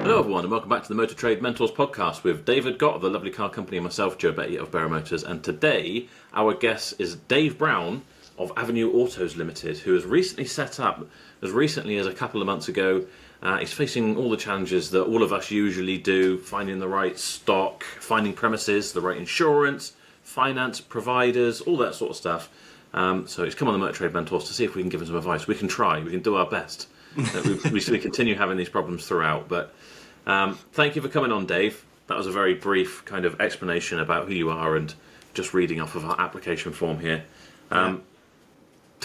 Hello everyone and welcome back to the Motor Trade Mentors podcast with David Gott of the lovely car company and myself, Joe Betty of Barrow Motors. And today our guest is Dave Brown of Avenue Autos Limited, who has recently set up, as recently as a couple of months ago. He's facing all the challenges that all of us usually do, finding the right stock, finding premises, the right insurance, finance providers, all that sort of stuff. So he's come on the Motor Trade Mentors to see if we can give him some advice. We can try, we can do our best. We continue having these problems throughout, but thank you for coming on, Dave. That was a very brief kind of explanation about who you are and just reading off of our application form here. Tell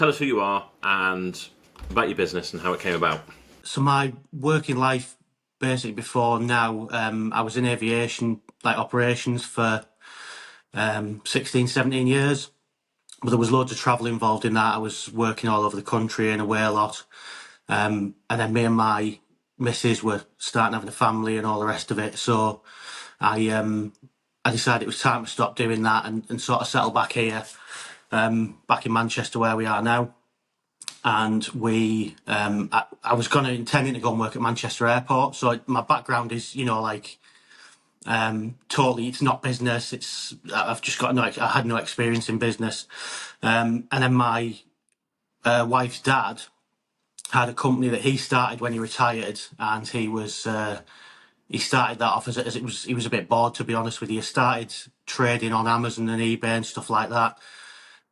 us who you are and about your business and how it came about. So my working life, basically before now, I was in aviation, like operations for 16, 17 years. But there was loads of travel involved in that. I was working all over the country and away a lot. And then me and my missus were starting having a family and all the rest of it. So I decided it was time to stop doing that and sort of settle back here, back in Manchester where we are now. And I was intending to go and work at Manchester Airport. So my background is, totally, it's not business. I've just I had no experience in business. And then my wife's dad had a company that he started when he retired, and he started that off as he was a bit bored, to be honest with you. He started trading on Amazon and eBay and stuff like that.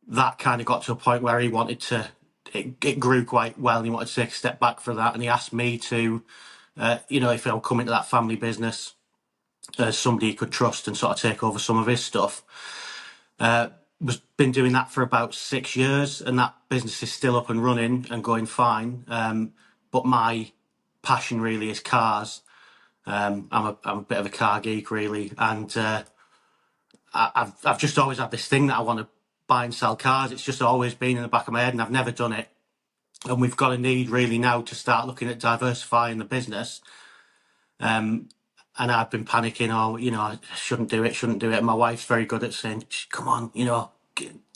That kind of got to a point where he wanted to. It grew quite well, and he wanted to take a step back from that. And he asked me to, if I'll come into that family business as somebody he could trust and sort of take over some of his stuff. Been doing that for about 6 years, and that business is still up and running and going fine. But my passion really is cars. I'm a bit of a car geek, really, and I've just always had this thing that I want to buy and sell cars. It's just always been in the back of my head, and I've never done it. And we've got a need really now to start looking at diversifying the business. And I've been panicking, I shouldn't do it. And my wife's very good at saying, come on,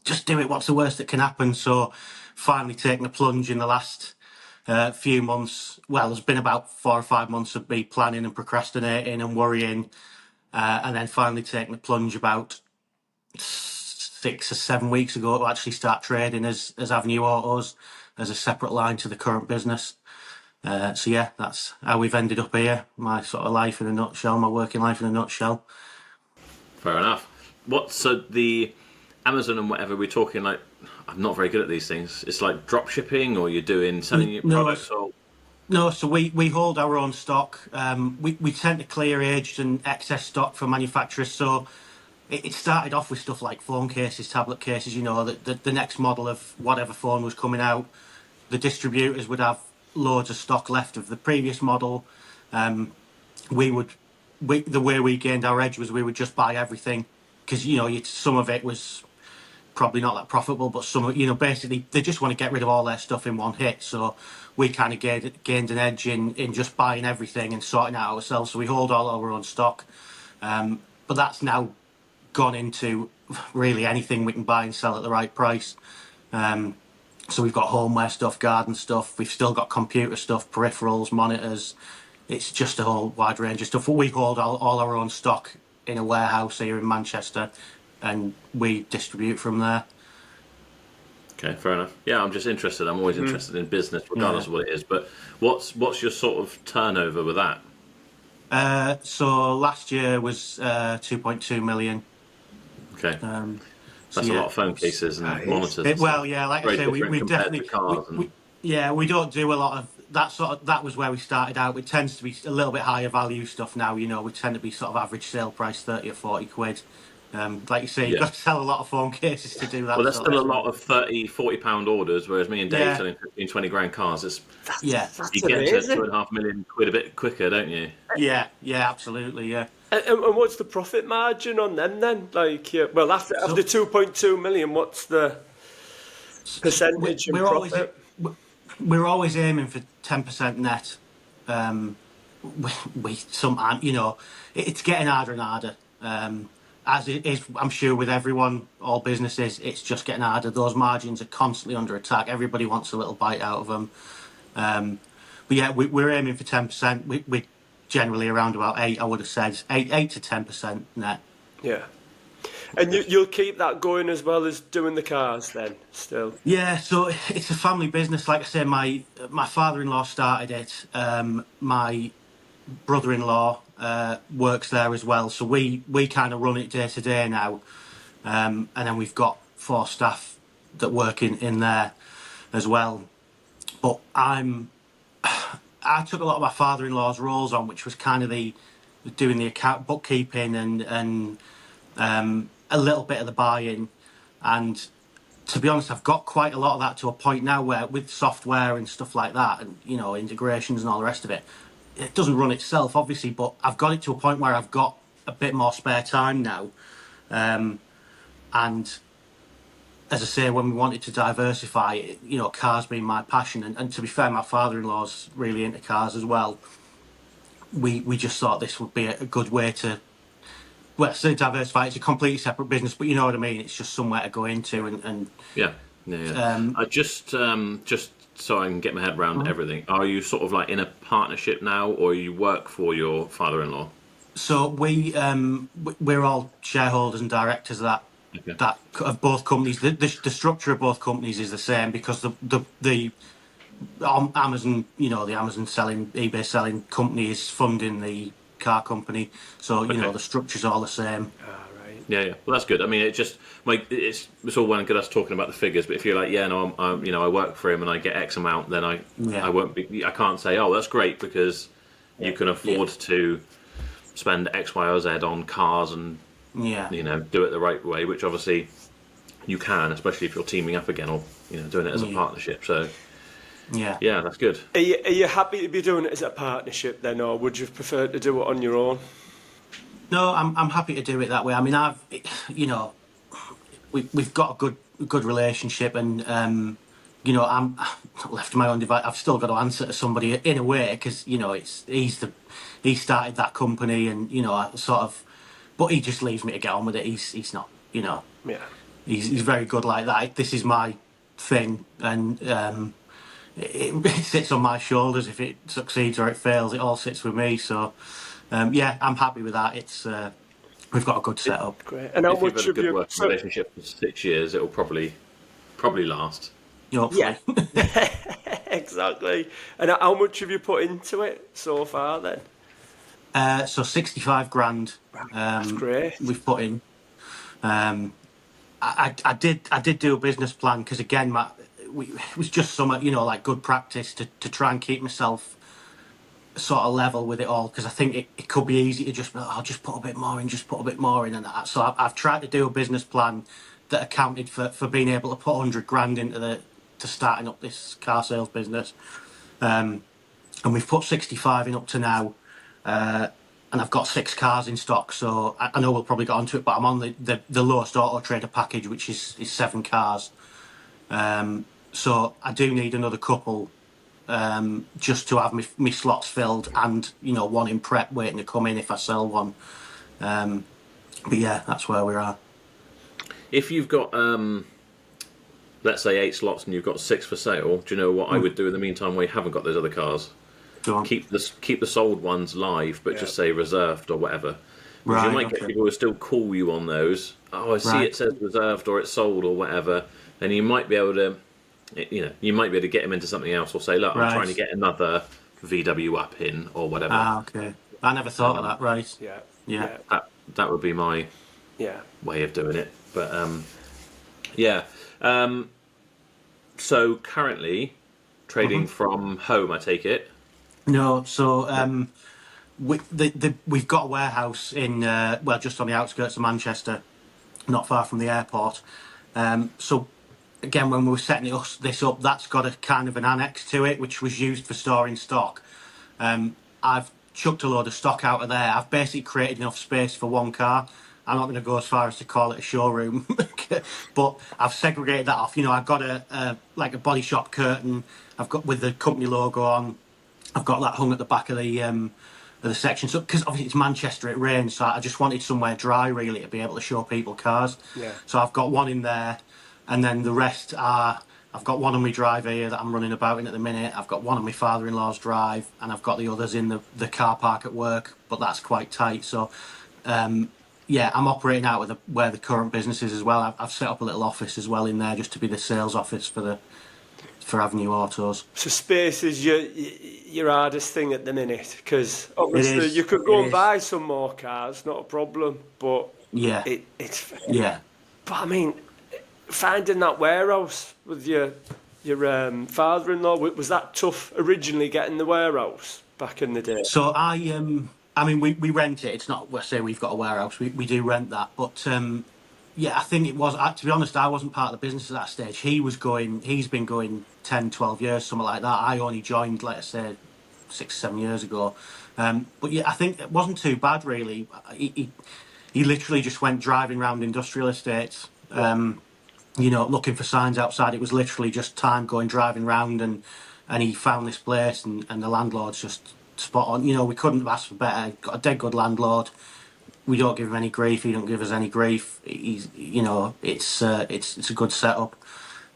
just do it. What's the worst that can happen? So finally taking the plunge in the last few months. Well, there's been about 4 or 5 months of me planning and procrastinating and worrying. And then finally taking the plunge about 6 or 7 weeks ago to actually start trading as Avenue Autos as a separate line to the current business. So yeah, that's how we've ended up here. My sort of life in a nutshell, my working life in a nutshell. Fair enough. So the Amazon and whatever, we're talking like, I'm not very good at these things. It's like drop shipping, or you're doing selling your products? No, so we hold our own stock. We tend to clear aged and excess stock from manufacturers. So it started off with stuff like phone cases, tablet cases. The next model of whatever phone was coming out, the distributors would have loads of stock left of the previous model. The way we gained our edge was we would just buy everything, because some of it was probably not that profitable, but some, basically they just want to get rid of all their stuff in one hit. So we kind of gained an edge in just buying everything and sorting it out ourselves. So we hold all our own stock, but that's now gone into really anything we can buy and sell at the right price. So we've got homeware stuff, garden stuff. We've still got computer stuff, peripherals, monitors. It's just a whole wide range of stuff. We hold all our own stock in a warehouse here in Manchester, and we distribute from there. Okay, fair enough. Yeah, I'm just interested. I'm always interested in business, regardless of what it is. But what's your sort of turnover with that? So last year was 2.2 million. Okay. That's a lot of phone cases and monitors. Like I say, we definitely we don't do a lot of that that was where we started out. It tends to be a little bit higher value stuff now. We tend to be sort of average sale price 30 or 40 quid. Like you say, you've got to sell a lot of phone cases to do that. Well, there's still a lot of 30, 40 pound orders, whereas me and Dave selling 15, 20 grand cars. That's you get to 2.5 million quid a bit quicker, don't you? Yeah, absolutely, yeah. And what's the profit margin on them then? Like, after 2.2 million, what's the percentage in profit? We're always aiming for 10% net. It's getting harder and harder. As it is, I'm sure, with everyone, all businesses, it's just getting harder. Those margins are constantly under attack. Everybody wants a little bite out of them. But yeah, we're aiming for 10%. generally around about 8. I would have said 8 to 10% net. Yeah. And you'll keep that going as well as doing the cars then, still? Yeah, so it's a family business. Like I say, my father-in-law started it. My brother-in-law works there as well. So we kind of run it day to day now. And then we've got 4 staff that work in there as well. But I took a lot of my father-in-law's roles on, which was kind of doing the account bookkeeping and a little bit of the buying. And to be honest, I've got quite a lot of that to a point now where with software and stuff like that, and integrations and all the rest of it, it doesn't run itself, obviously. But I've got it to a point where I've got a bit more spare time now, and as I say, when we wanted to diversify, cars being my passion, and to be fair, my father-in-law's really into cars as well. We just thought this would be a good way to, well, say diversify. It's a completely separate business, but you know what I mean. It's just somewhere to go into, and yeah. I just so I can get my head around everything. Are you sort of like in a partnership now, or you work for your father-in-law? So we're all shareholders and directors of that. Okay. That of both companies. The structure of both companies is the same because the Amazon, the Amazon selling, eBay selling company is funding the car company. So the structure's all the same. Right. Yeah. Well, that's good. I mean, it's all well and good us talking about the figures, but if you're like, I work for him and I get X amount, then I won't be. I can't say, oh, that's great because you can afford to spend X, Y, or Z on cars and do it the right way, which obviously you can, especially if you're teaming up again or doing it as a partnership. So yeah, that's good. Are you happy to be doing it as a partnership then, or would you prefer to do it on your own? No, I'm happy to do it that way. I mean, we've got a good relationship, and I'm left to my own device. I've still got to answer to somebody in a way because he started that company, and I sort of. But he just leaves me to get on with it. He's not, he's very good like that. This is my thing, and it sits on my shoulders. If it succeeds or it fails, it all sits with me. So, I'm happy with that. It's we've got a good setup. Great. And how if much you've had a good you working relationship for 6 years, it'll probably last. Hopefully. Yeah, exactly. And how much have you put into it so far then? So 65 grand. That's great. We've put in. I did do a business plan because again, it was just some like good practice to try and keep myself sort of level with it all, because I think it could be easy to just I'll just put a bit more in, and that. So I've tried to do a business plan that accounted for being able to put 100 grand into to starting up this car sales business, and we've put 65 in up to now. And I've got 6 cars in stock, so I know we'll probably get onto it, but I'm on the lowest auto trader package, which is 7 cars. So I do need another couple just to have me slots filled, and one in prep waiting to come in if I sell one. But yeah, that's where we're at. If you've got let's say 8 slots and you've got 6 for sale, do you know what I would do in the meantime where you haven't got those other cars? Keep the sold ones live, but just say reserved or whatever. Because you might get people who still call you on those. Oh, I see it says reserved or it's sold or whatever. Then you might be able to, get them into something else, or say, look, I'm trying to get another VW up in or whatever. Ah, okay. I never thought of that. Right. Yeah. That would be my way of doing it. But so currently trading from home, I take it. No, so we've got a warehouse in just on the outskirts of Manchester, not far from the airport. So again, when we were setting this up, that's got a kind of an annex to it, which was used for storing stock. I've chucked a load of stock out of there. I've basically created enough space for 1 car. I'm not going to go as far as to call it a showroom, but I've segregated that off. I've got a body shop curtain. I've got with the company logo on. I've got that hung at the back of the section. So because obviously it's Manchester, it rains, so I just wanted somewhere dry really to be able to show people cars. Yeah. So I've got one in there, and then the rest are I've got one on my drive here that I'm running about in at the minute. I've got one on my father-in-law's drive, and I've got the others in the car park at work, but that's quite tight. So, yeah, I'm operating out of where the current business is as well. I've set up a little office as well in there just to be the sales office for Avenue Autos. So space is your hardest thing at the minute, because obviously is, you could go it and is. buy some more cars, not a problem, but Yeah, it's. yeah. But I mean, finding that warehouse with your father-in-law, was that tough originally, getting the warehouse back in the day? So I mean, we rent it. It's not, let's say we've got a warehouse. We do rent that, but yeah, I think it was. To be honest, I wasn't part of the business at that stage. He's been going 10, 12 years, something like that. I only joined, like I said, 6, 7 years ago. But yeah, I think it wasn't too bad really. He literally just went driving around industrial estates. You know, looking for signs outside. It was literally just time going driving around, and he found this place, and the landlord's just spot on. You know, we couldn't have asked for better. Got a dead good landlord. We don't give him any grief. He don't give us any grief. He's, you know, it's a good setup.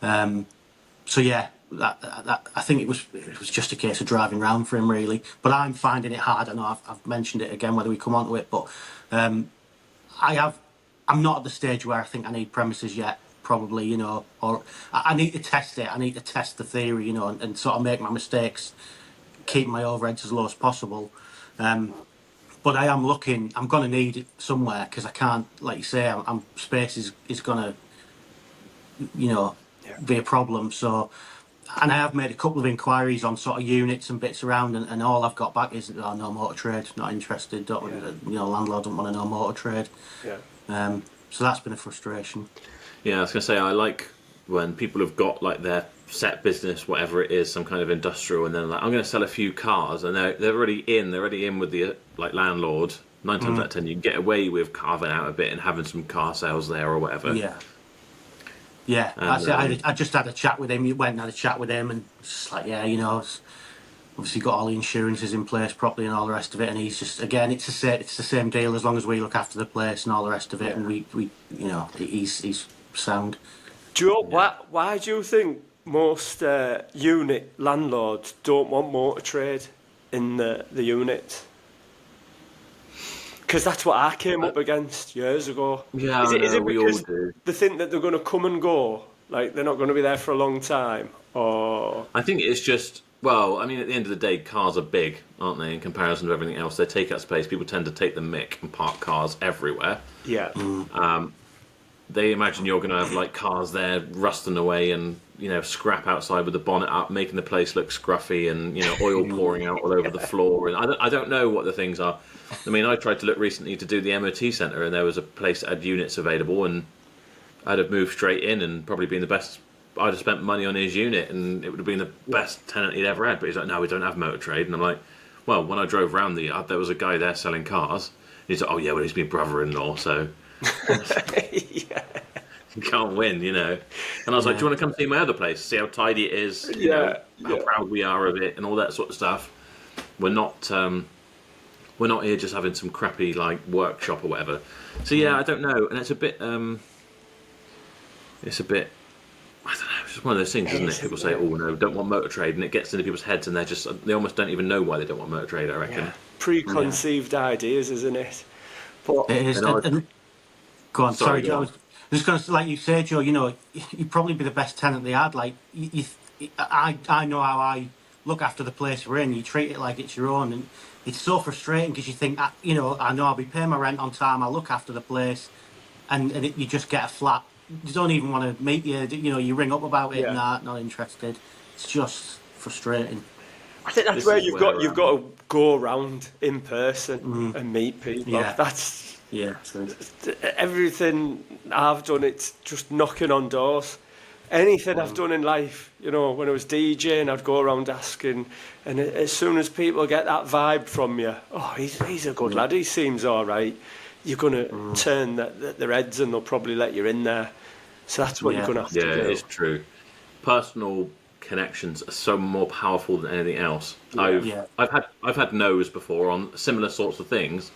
So yeah, that I think it was just a case of driving around for him really. But I'm finding it hard. I know I've mentioned it again, whether we come onto it, but I'm not at the stage where I think I need premises yet. Probably, you know, or I need to test it. I need to test the theory, you know, and sort of make my mistakes, keep my overheads as low as possible. But I am looking. I'm going to need it somewhere, because I can't, like you say, space is going to, you know, be a problem. So, and I have made a couple of inquiries on sort of units and bits around, and all I've got back is, oh, no motor trade, not interested. You know, landlord don't want to know motor trade. Yeah. So that's been a frustration. Yeah, I was going to say, I like when people have got like their set business, whatever it is, some kind of industrial, and then like, I'm going to sell a few cars, and they're already in with the like landlord. 9 times out of 10, you can get away with carving out a bit and having some car sales there or whatever. Yeah. Yeah, And, I just had a chat with him. You went and had a chat with him, and just like, yeah, you know, obviously got all the insurances in place properly and all the rest of it. And he's just, again, it's the same deal as long as we look after the place and all the rest of it. And we you know, he's sound. Do you know, why do you think most unit landlords don't want motor trade in the unit? Because that's what I came up against years ago. Yeah, is it we all because do. they think that they're going to come and go, like they're not going to be there for a long time, or? I think it's just, well, I mean, at the end of the day, cars are big, aren't they, in comparison to everything else? They take up space. People tend to take the mick and park cars everywhere. Yeah. They imagine you're going to have like cars there rusting away and, you know, scrap outside with the bonnet up, making the place look scruffy, and, you know, oil pouring out all over the floor. And I don't know what the things are. I mean, I tried to look recently to do the MOT centre, and there was a place that had units available, and I'd have moved straight in and probably been the best. I'd have spent money on his unit, and it would have been the best tenant he'd ever had. But he's like, no, we don't have motor trade. And I'm like, well, when I drove around the yard, there was a guy there selling cars. And he's like, oh yeah, well, he's my brother-in-law, so Yeah. you can't win, you know. And I was like, do you want to come see my other place, see how tidy it is, you know, how proud we are of it, and all that sort of stuff. We're not here just having some crappy like workshop or whatever. So yeah, I don't know, and it's a bit I don't know, it's just one of those things, isn't it? People say, oh no, don't want motor trade, and it gets into people's heads, and they almost don't even know why they don't want motor trade, I reckon. Yeah. Preconceived ideas, isn't it? But It is. Go on, sorry, Joe. I was just going to, like you say, Joe, you know, you'd probably be the best tenant they had. Like, I know how I look after the place we're in. You treat it like it's your own, and it's so frustrating because you think, you know, I know I'll be paying my rent on time, I'll look after the place, and you just get a flat. You don't even want to meet you. You know, you ring up about it, not interested. It's just frustrating. I think that's where you've got to go around in person and meet people. Yeah. That's true. everything I've done. It's just knocking on doors. Anything I've done in life, you know, when I was DJing, I'd go around asking, and as soon as people get that vibe from you, oh, he's a good lad, he seems all right, you're going to turn their heads, and they'll probably let you in there. So that's what you're going to have to do. Yeah, it is true. Personal connections are so more powerful than anything else. I've had no's before on similar sorts of things,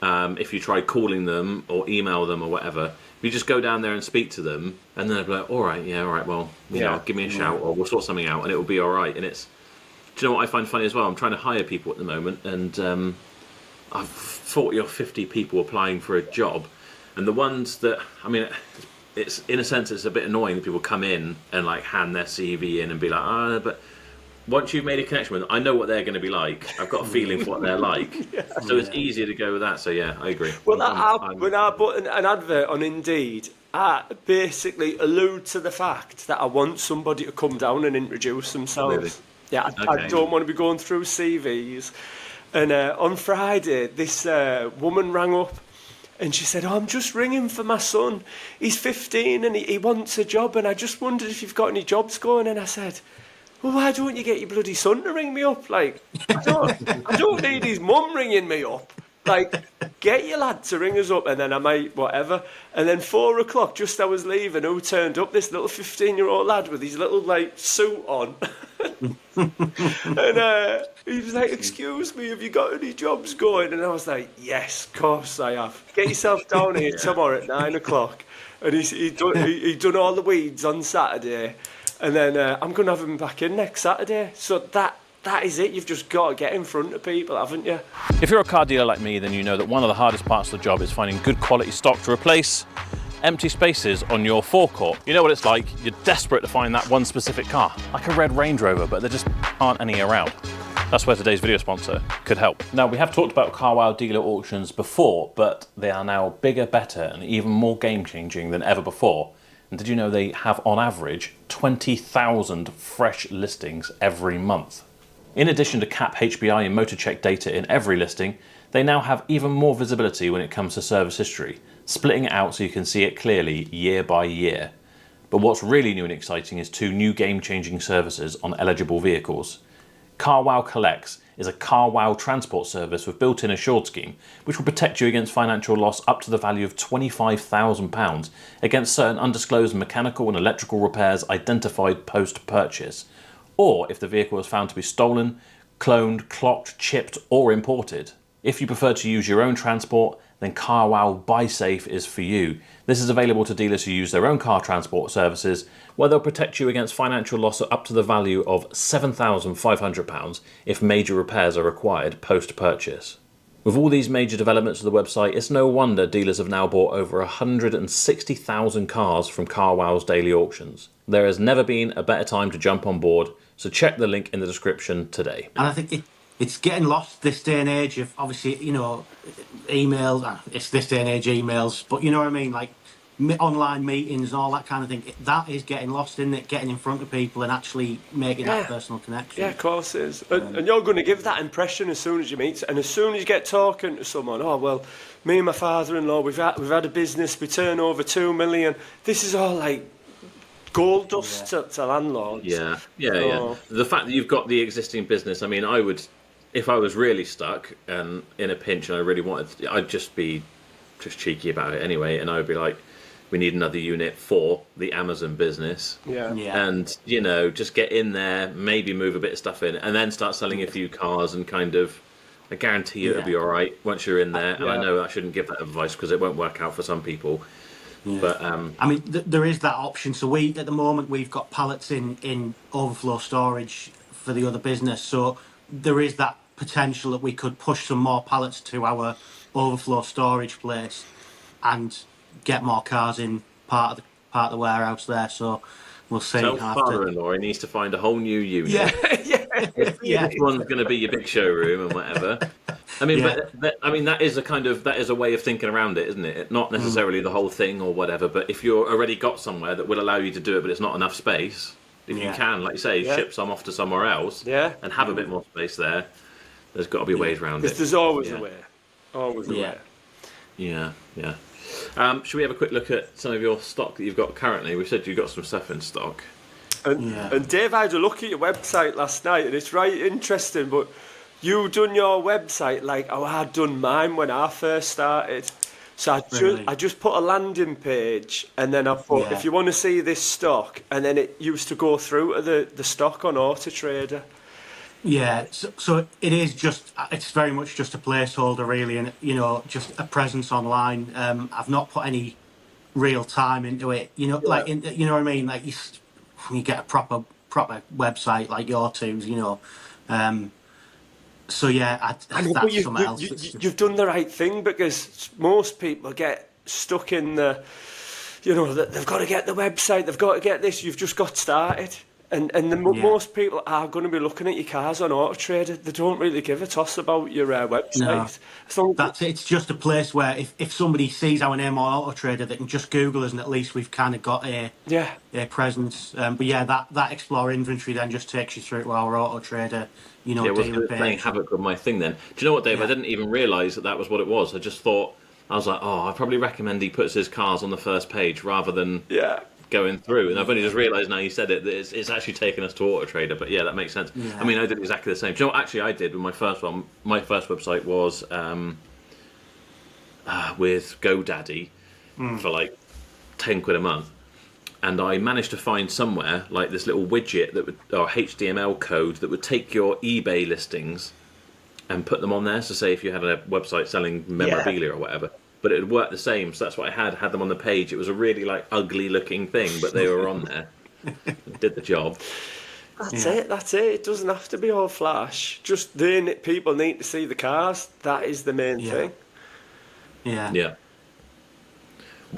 if you try calling them or email them or whatever. You just go down there and speak to them, and then they'll be like, all right, well, you know, give me a shout, or we'll sort something out, and it will be all right. And it's, do you know what I find funny as well? I'm trying to hire people at the moment, and I've 40 or 50 people applying for a job, and the ones that, I mean, it's in a sense it's a bit annoying that people come in and like hand their CV in and be like, but once you've made a connection with them, I know what they're going to be like. I've got a feeling for what they're like. So it's easier to go with that. So yeah, I agree. Well, when I put an advert on Indeed, I basically allude to the fact that I want somebody to come down and introduce themselves. Really? Yeah, I don't want to be going through CVs. And on Friday, this woman rang up and she said, I'm just ringing for my son. He's 15 and he wants a job, and I just wondered if you've got any jobs going. And I said, well, why don't you get your bloody son to ring me up? Like, I don't need his mum ringing me up. Like, get your lad to ring us up, and then I might, whatever. And then 4 o'clock, just I was leaving, who turned up? This little 15-year-old lad with his little, like, suit on. And he was like, excuse me, have you got any jobs going? And I was like, yes, of course I have. Get yourself down here tomorrow at 9 o'clock. And he done all the weeds on Saturday. And then I'm going to have him back in next Saturday. So that is it. You've just got to get in front of people, haven't you? If you're a car dealer like me, then you know that one of the hardest parts of the job is finding good quality stock to replace empty spaces on your forecourt. You know what it's like. You're desperate to find that one specific car, like a red Range Rover, but there just aren't any around. That's where today's video sponsor could help. Now, we have talked about CarWow dealer auctions before, but they are now bigger, better, and even more game-changing than ever before. And did you know they have, on average, 20,000 fresh listings every month? In addition to CAP, HBI and MotorCheck data in every listing, they now have even more visibility when it comes to service history, splitting it out so you can see it clearly year by year. But what's really new and exciting is 2 new game-changing services on eligible vehicles. CarWow Collects is a CarWow transport service with built-in assured scheme, which will protect you against financial loss up to the value of £25,000 against certain undisclosed mechanical and electrical repairs identified post-purchase, or if the vehicle is found to be stolen, cloned, clocked, chipped, or imported. If you prefer to use your own transport, then CarWow BuySafe is for you. This is available to dealers who use their own car transport services, where they'll protect you against financial loss up to the value of £7,500 if major repairs are required post-purchase. With all these major developments to the website, it's no wonder dealers have now bought over 160,000 cars from CarWow's daily auctions. There has never been a better time to jump on board, so check the link in the description today. And I think it's getting lost this day and age of, obviously, you know, emails. It's this day and age emails, but you know what I mean, like online meetings and all that kind of thing. That is getting lost, isn't it? Getting in front of people and actually making that personal connection. Yeah, of course it is. And you're going to give that impression as soon as you meet, and as soon as you get talking to someone. Oh well, me and my father-in-law, we've had a business. We turn over 2 million. This is all like gold dust to landlords. Yeah. The fact that you've got the existing business. I mean, I would. If I was really stuck and in a pinch and I really wanted, I'd just be cheeky about it anyway, and I would be like, we need another unit for the Amazon business. Yeah. And, you know, just get in there, maybe move a bit of stuff in, and then start selling a few cars, and kind of, I guarantee you it'll be all right once you're in there. And I know I shouldn't give that advice because it won't work out for some people. Yeah. But I mean, there is that option. So at the moment, we've got pallets in overflow storage for the other business. So there is that potential that we could push some more pallets to our overflow storage place and get more cars in part of the warehouse there. So we'll see. Tell father-in-law he needs to find a whole new unit. Yeah. This one's going to be your big showroom and whatever. I mean, that is a way of thinking around it, isn't it? Not necessarily the whole thing or whatever, but if you're already got somewhere that will allow you to do it, but it's not enough space, if you can, like you say, ship some off to somewhere else and have a bit more space there. There's got to be ways around it. There's always a way. Always a way. Yeah. Should we have a quick look at some of your stock that you've got currently? We said you've got some stuff in stock. And Dave, I had a look at your website last night, and it's right interesting, but you done your website like how I'd done mine when I first started. So I just put a landing page, and then I put, if you want to see this stock, and then it used to go through to the stock on Auto Trader. Yeah, so it is just, it's very much just a placeholder really, and just a presence online. I've not put any real time into it, Yeah. you know what I mean? Like when you get a proper website like your two's, um, so yeah, I know, but that's something else that's you've just, done the right thing, because most people get stuck in that they've got to get the website, they've got to get this. You've just got started, and yeah, most people are going to be looking at your cars on Auto Trader. They don't really give a toss about your no. website. As long as That's it. It's just a place where if somebody sees our name on Auto Trader, they can just Google us, and at least we've kind of got yeah, a presence. But yeah, that Explore inventory then just takes you through to our Auto Trader, Yeah, was dealer it playing page. havoc with my thing then? Do you know what, Dave? I Yeah, didn't even realise that was what it was. I just thought, I was like, oh, I probably recommend he puts his cars on the first page rather than yeah, going through. And I've only just yeah, realised now you said it that it's actually taken us to Auto Trader. But yeah, that makes sense. I yeah, mean, I did exactly the same. Do you know what actually I did with my first one? My first website was with GoDaddy for like 10 quid a month. And I managed to find somewhere like this little widget that would, or HTML code that would take your eBay listings and put them on there. So say if you had a website selling yeah. memorabilia or whatever, but it would work the same. So that's what I had them on the page. It was a really like ugly looking thing, but they were on there. It did the job. That's yeah, it. That's it. It doesn't have to be all flash. Just people need to see the cars. That is the main yeah, thing. yeah. Yeah.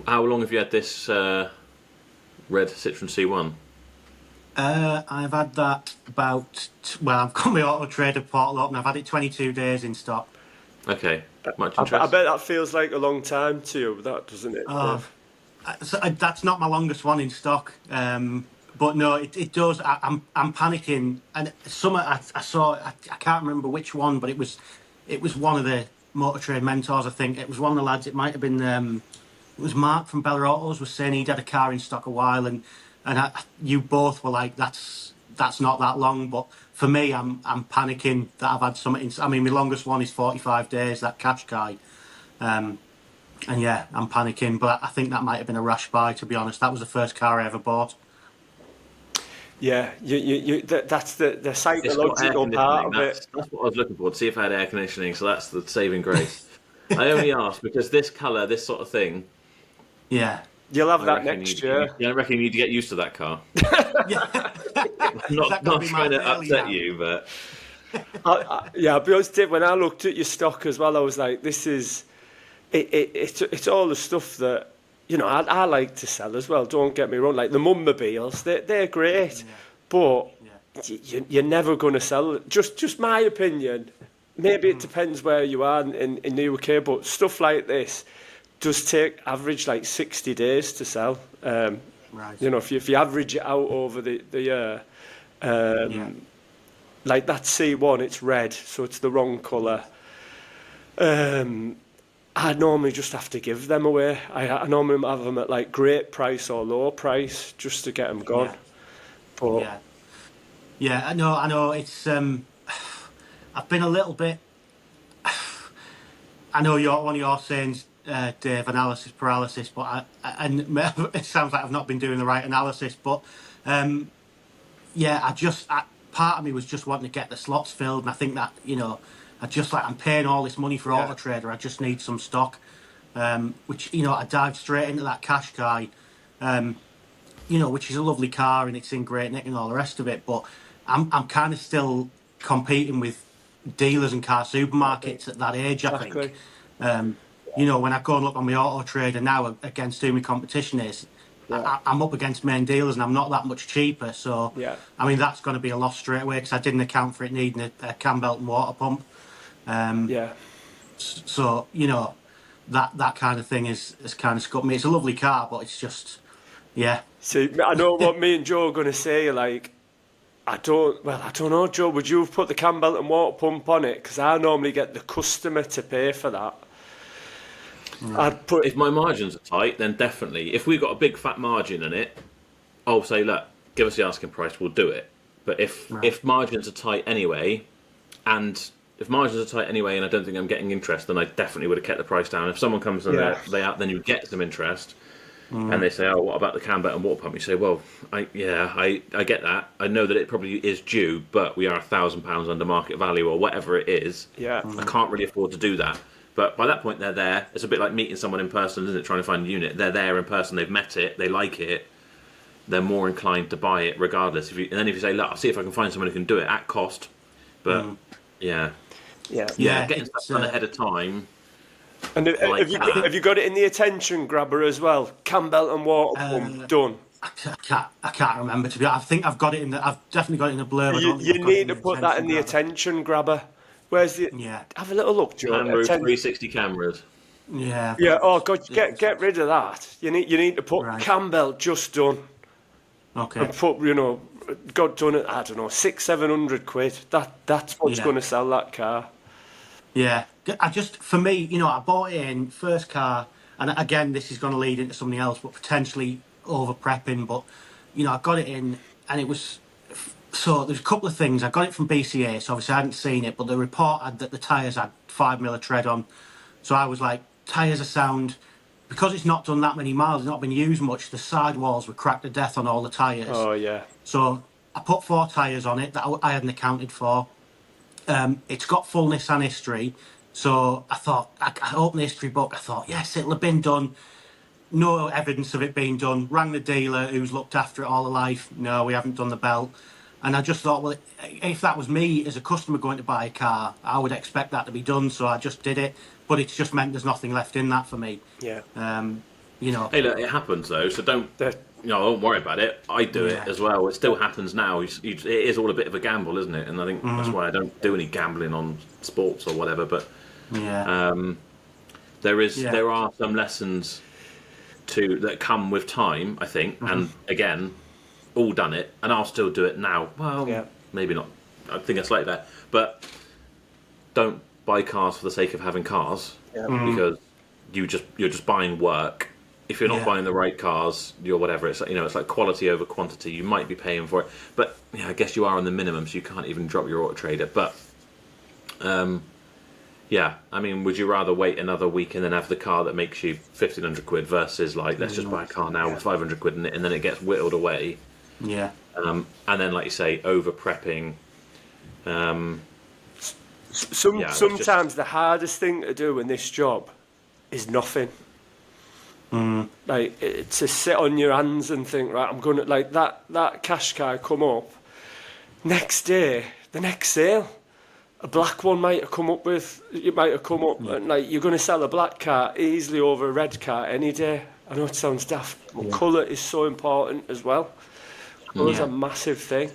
How long have you had this red Citroen C1? I've had that well, I've got my Auto Trader portal up, and I've had it 22 days in stock. Okay. Much I interest? bet that feels like a long time to you, that doesn't it, Oh, Dave? that's not my longest one in stock. But no, it does. I'm panicking, and some I saw. I can't remember which one, but it was one of the Motor Trade mentors. I think it was one of the lads. It might have been. It was Mark from Bella Autos was saying he'd had a car in stock a while, and you both were like, that's not that long. But for me, I'm panicking that I've had something. I mean, my longest one is 45 days. That cash guy. And yeah, I'm panicking, but I think that might have been a rash buy. To be honest, that was the first car I ever bought. Yeah, that's the It's got air psychological part conditioning. of it. That's what I was looking for, to see if I had air conditioning. So that's the saving grace. I only asked because this colour, this sort of thing, Yeah, You'll have I that reckon next year. I reckon you need to get used to that car. yeah. Is Not that going to not be my trying to daily upset now? you, but Yeah, I'll be honest, Dave, when I looked at your stock as well, I was like, this is it's all the stuff that I like to sell as well. Don't get me wrong, like the mummobiles, they're great, Yeah, but yeah, you're never going to sell it. Just my opinion. Maybe it depends where you are in the UK, but stuff like this does take average like 60 days to sell. right. If you average it out over the year, Yeah, like that C1, it's red, so it's the wrong colour. Um, I normally just have to give them away. I normally have them at like great price or low price just to get them gone. yeah, But yeah, yeah. I know. It's I've been a little bit. I know one of your sayings, Dave, analysis paralysis, but and it sounds like I've not been doing the right analysis. But yeah, part of me was just wanting to get the slots filled, and I think that I'm paying all this money for yeah, Auto Trader. I just need some stock, which I dived straight into that cash guy, which is a lovely car and it's in great nick and all the rest of it. But I'm kind of still competing with dealers and car supermarkets at that age. I exactly. think. When I go and look on my Auto Trader now against who my competition is, Yeah, I'm up against main dealers and I'm not that much cheaper. So, yeah, I mean, that's going to be a loss straight away because I didn't account for it needing a cam belt and water pump. yeah. So, that kind of thing has kind of scupped me. It's a lovely car, but it's just, yeah, See, I know what me and Joe are going to say. Like, I don't know, Joe. Would you have put the cam belt and water pump on it? Because I normally get the customer to pay for that. right, I'd put if my margins are tight, then definitely. If we've got a big fat margin in it, I'll say, look, give us the asking price, we'll do it. But if right, if margins are tight anyway, and if margins are tight anyway, and I don't think I'm getting interest, then I definitely would have kept the price down. If someone comes and yeah. they out, then you get some interest. and they say, "Oh, what about the cam belt and water pump?" You say, "Well, I get that. I know that it probably is due, but we are £1,000 under market value or whatever it is. Yeah. I can't really afford to do that." But by that point, they're there. It's a bit like meeting someone in person, isn't it? Trying to find a unit. They're there in person. They've met it. They like it. They're more inclined to buy it regardless. And then if you say, "Look, I'll see if I can find someone who can do it at cost," but Yeah. getting stuff done ahead of time. And have you got it in the attention grabber as well? Cam belt and water pump done. I can't remember, to be honest. I think I've got it in the. I've definitely got it in the blurb. You need to put that in the attention grabber. Where's the? Yeah. Have a little look, Joe. Sunroof 360 cameras. Yeah. Yeah. Oh God, get rid of that. You need to put cam belt just done. Okay. And put got done at, I don't know, £600-700. That's what's going to sell that car. Yeah. For me, I bought it in first car, and again, this is going to lead into something else, but potentially over prepping. But I got it in, and it was. So there's a couple of things. I got it from BCA, so obviously I hadn't seen it, but the report had that the tyres had 5mm of tread on. So I was like, tyres are sound. Because it's not done that many miles, it's not been used much, the sidewalls were cracked to death on all the tyres. Oh, yeah. So I put 4 tyres on it that I hadn't accounted for. It's got full Nissan history. So I thought, I opened the history book, I thought, yes, it'll have been done. No evidence of it being done. Rang the dealer who's looked after it all her life. No, we haven't done the belt. And I just thought, well, if that was me as a customer going to buy a car, I would expect that to be done. So I just did it. But it's just meant there's nothing left in that for me. Yeah. Hey, look, it happens though. So don't worry about it. I do it as well. It still happens now. It is all a bit of a gamble, isn't it? And I think that's why I don't do any gambling on sports or whatever. But there are some lessons that come with time, I think. And again, all done it, and I'll still do it now. Well, maybe not. I think it's like that. But don't buy cars for the sake of having cars, because you're just buying work. If you're not buying the right cars, you're whatever. It's like, it's like quality over quantity. You might be paying for it, but I guess you are on the minimum, so you can't even drop your auto trader. But I mean, would you rather wait another week and then have the car that makes you £1,500 versus like, let's just buy a car now with £500 in it, and then it gets whittled away? Yeah. And then, like you say, over prepping. Sometimes the hardest thing to do in this job is nothing. Like, to sit on your hands and think, right, I'm going to, like, that cash car come up. Next day, the next sale, a black one might have come up and like, you're going to sell a black car easily over a red car any day. I know it sounds daft, but colour is so important as well. Colour's a massive thing.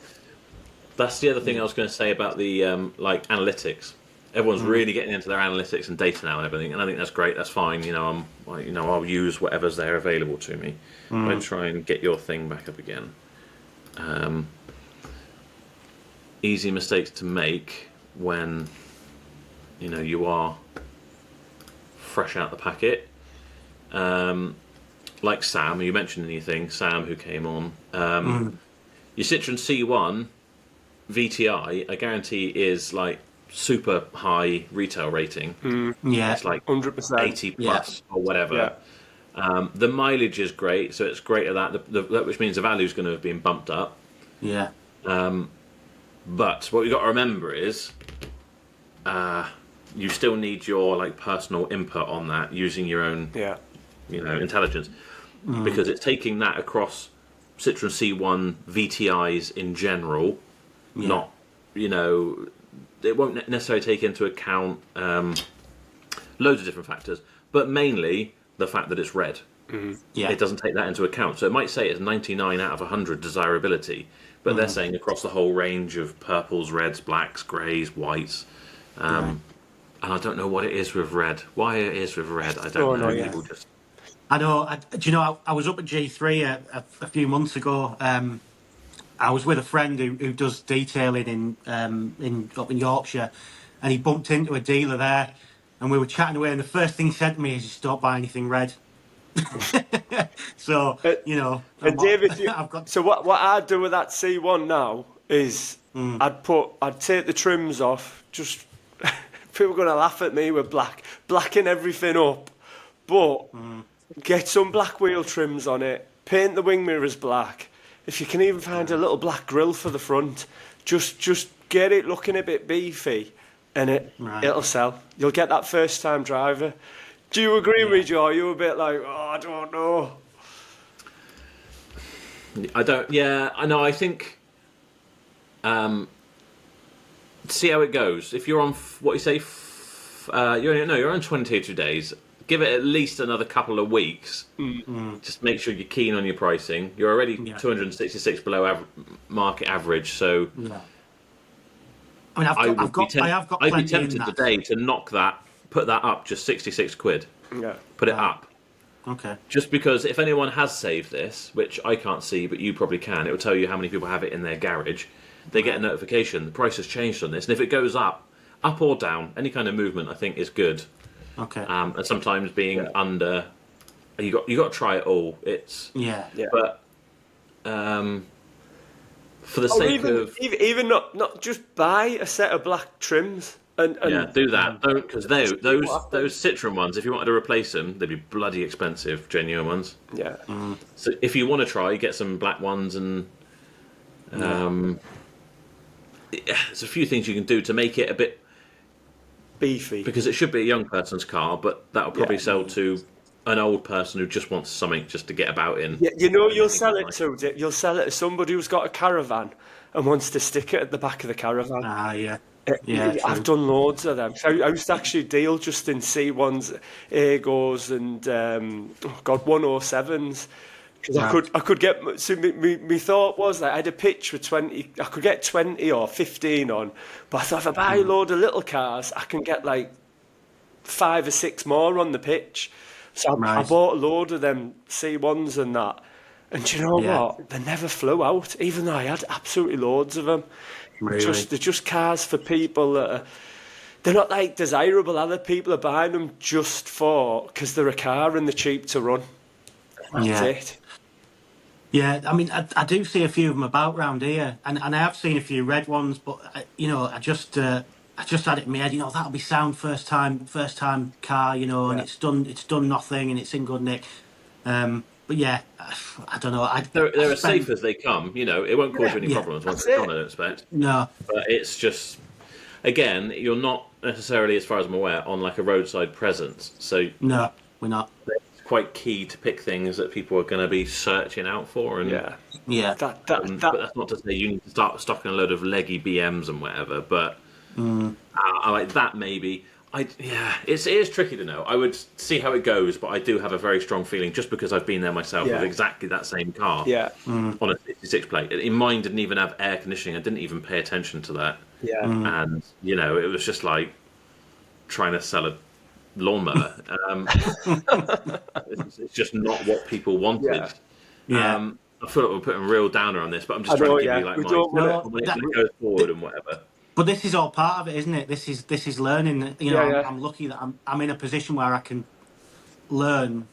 That's the other thing I was going to say about the analytics. Everyone's really getting into their analytics and data now and everything, and I think that's great. That's fine. I'll use whatever's there available to me. I'll try and get your thing back up again. Easy mistakes to make when you are fresh out the packet. Like Sam, you mentioned anything? Sam, who came on. Your Citroen C1 VTI, I guarantee, is like super high retail rating. It's like 100%, 80 plus or whatever. The mileage is great, so it's great at that, which means the value is going to have been bumped up. But what you've got to remember is you still need your like personal input on that, using your own intelligence, because it's taking that across Citroen C1 VTIs in general. Not it won't necessarily take into account loads of different factors, but mainly the fact that it's red. It doesn't take that into account. So it might say it's 99 out of 100 desirability, but they're saying across the whole range of purples, reds, blacks, greys, whites. And I don't know what it is with red. Why it is with red, I don't know. People just... I know. Do you know? I was up at G3 a few months ago. I was with a friend who does detailing up in Yorkshire, and he bumped into a dealer there, and we were chatting away. And the first thing he said to me is, "Just don't buy anything red." So And David, so what I'd do with that C1 now is I'd take the trims off. Just people are going to laugh at me with blacken everything up, but Get some black wheel trims on it. Paint the wing mirrors black. If you can even find a little black grille for the front, just get it looking a bit beefy, and it'll sell. You'll get that first time driver. Do you agree with me, Joe? Are you a bit like, oh, I don't know? I don't. Yeah, I know. I think. See how it goes. If you're on what you say, you're on 22 days. Give it at least another couple of weeks. Just make sure you're keen on your pricing. You're already 266 below market average, so. Yeah. I mean, I have got. I'd be tempted today to knock that, put that up just 66 quid. Yeah. Put it up. Okay. Just because if anyone has saved this, which I can't see, but you probably can, it will tell you how many people have it in their garage. They get a notification. The price has changed on this, and if it goes up or down, any kind of movement, I think is good. Okay. And sometimes being under, you got to try it all. It's but for the sake of even not just buy a set of black trims and do that. Don't, because those Citroen ones, if you wanted to replace them, they'd be bloody expensive, genuine ones. Yeah. So if you want to try, get some black ones and there's a few things you can do to make it a bit beefy, because it should be a young person's car, but that'll probably sell to an old person who just wants something just to get about in. Yeah, you'll sell it to somebody who's got a caravan and wants to stick it at the back of the caravan. I've done loads of them. I used to actually deal just in C1s, Agos, and 107s. Because I could get. So my thought was that I had a pitch for 20. I could get 20 or 15 on, but I thought if I buy a load of little cars, I can get like 5 or 6 more on the pitch. So I bought a load of them C1s and that. And do you know what? They never flew out, even though I had absolutely loads of them. Really? They're just cars for people that they're not like desirable. Other people are buying them just because they're a car and they're cheap to run. That's it. Yeah, I mean, I do see a few of them about round here, and I have seen a few red ones, but I just had it in my head, that'll be sound first time car, and it's done nothing and it's in good nick. But yeah, I don't know. They're as safe as they come. It won't cause you any problems once it's on, I don't expect. No, but it's just, again, you're not necessarily, as far as I'm aware, on like a roadside presence. So no, we're not. Quite key to pick things that people are going to be searching out for, and but that's not to say you need to start stocking a load of leggy BMs and whatever. But I like that maybe. It is tricky to know. I would see how it goes, but I do have a very strong feeling just because I've been there myself with exactly that same car on a 66 plate. Mine didn't even have air conditioning. I didn't even pay attention to that. And it was just like trying to sell a lawnmower. It's just not what people wanted. I feel like we're putting a real downer on this, but I'm just trying to give you like when it goes forward and whatever. But this is all part of it, isn't it? This is learning. I'm lucky that I'm in a position where I can learn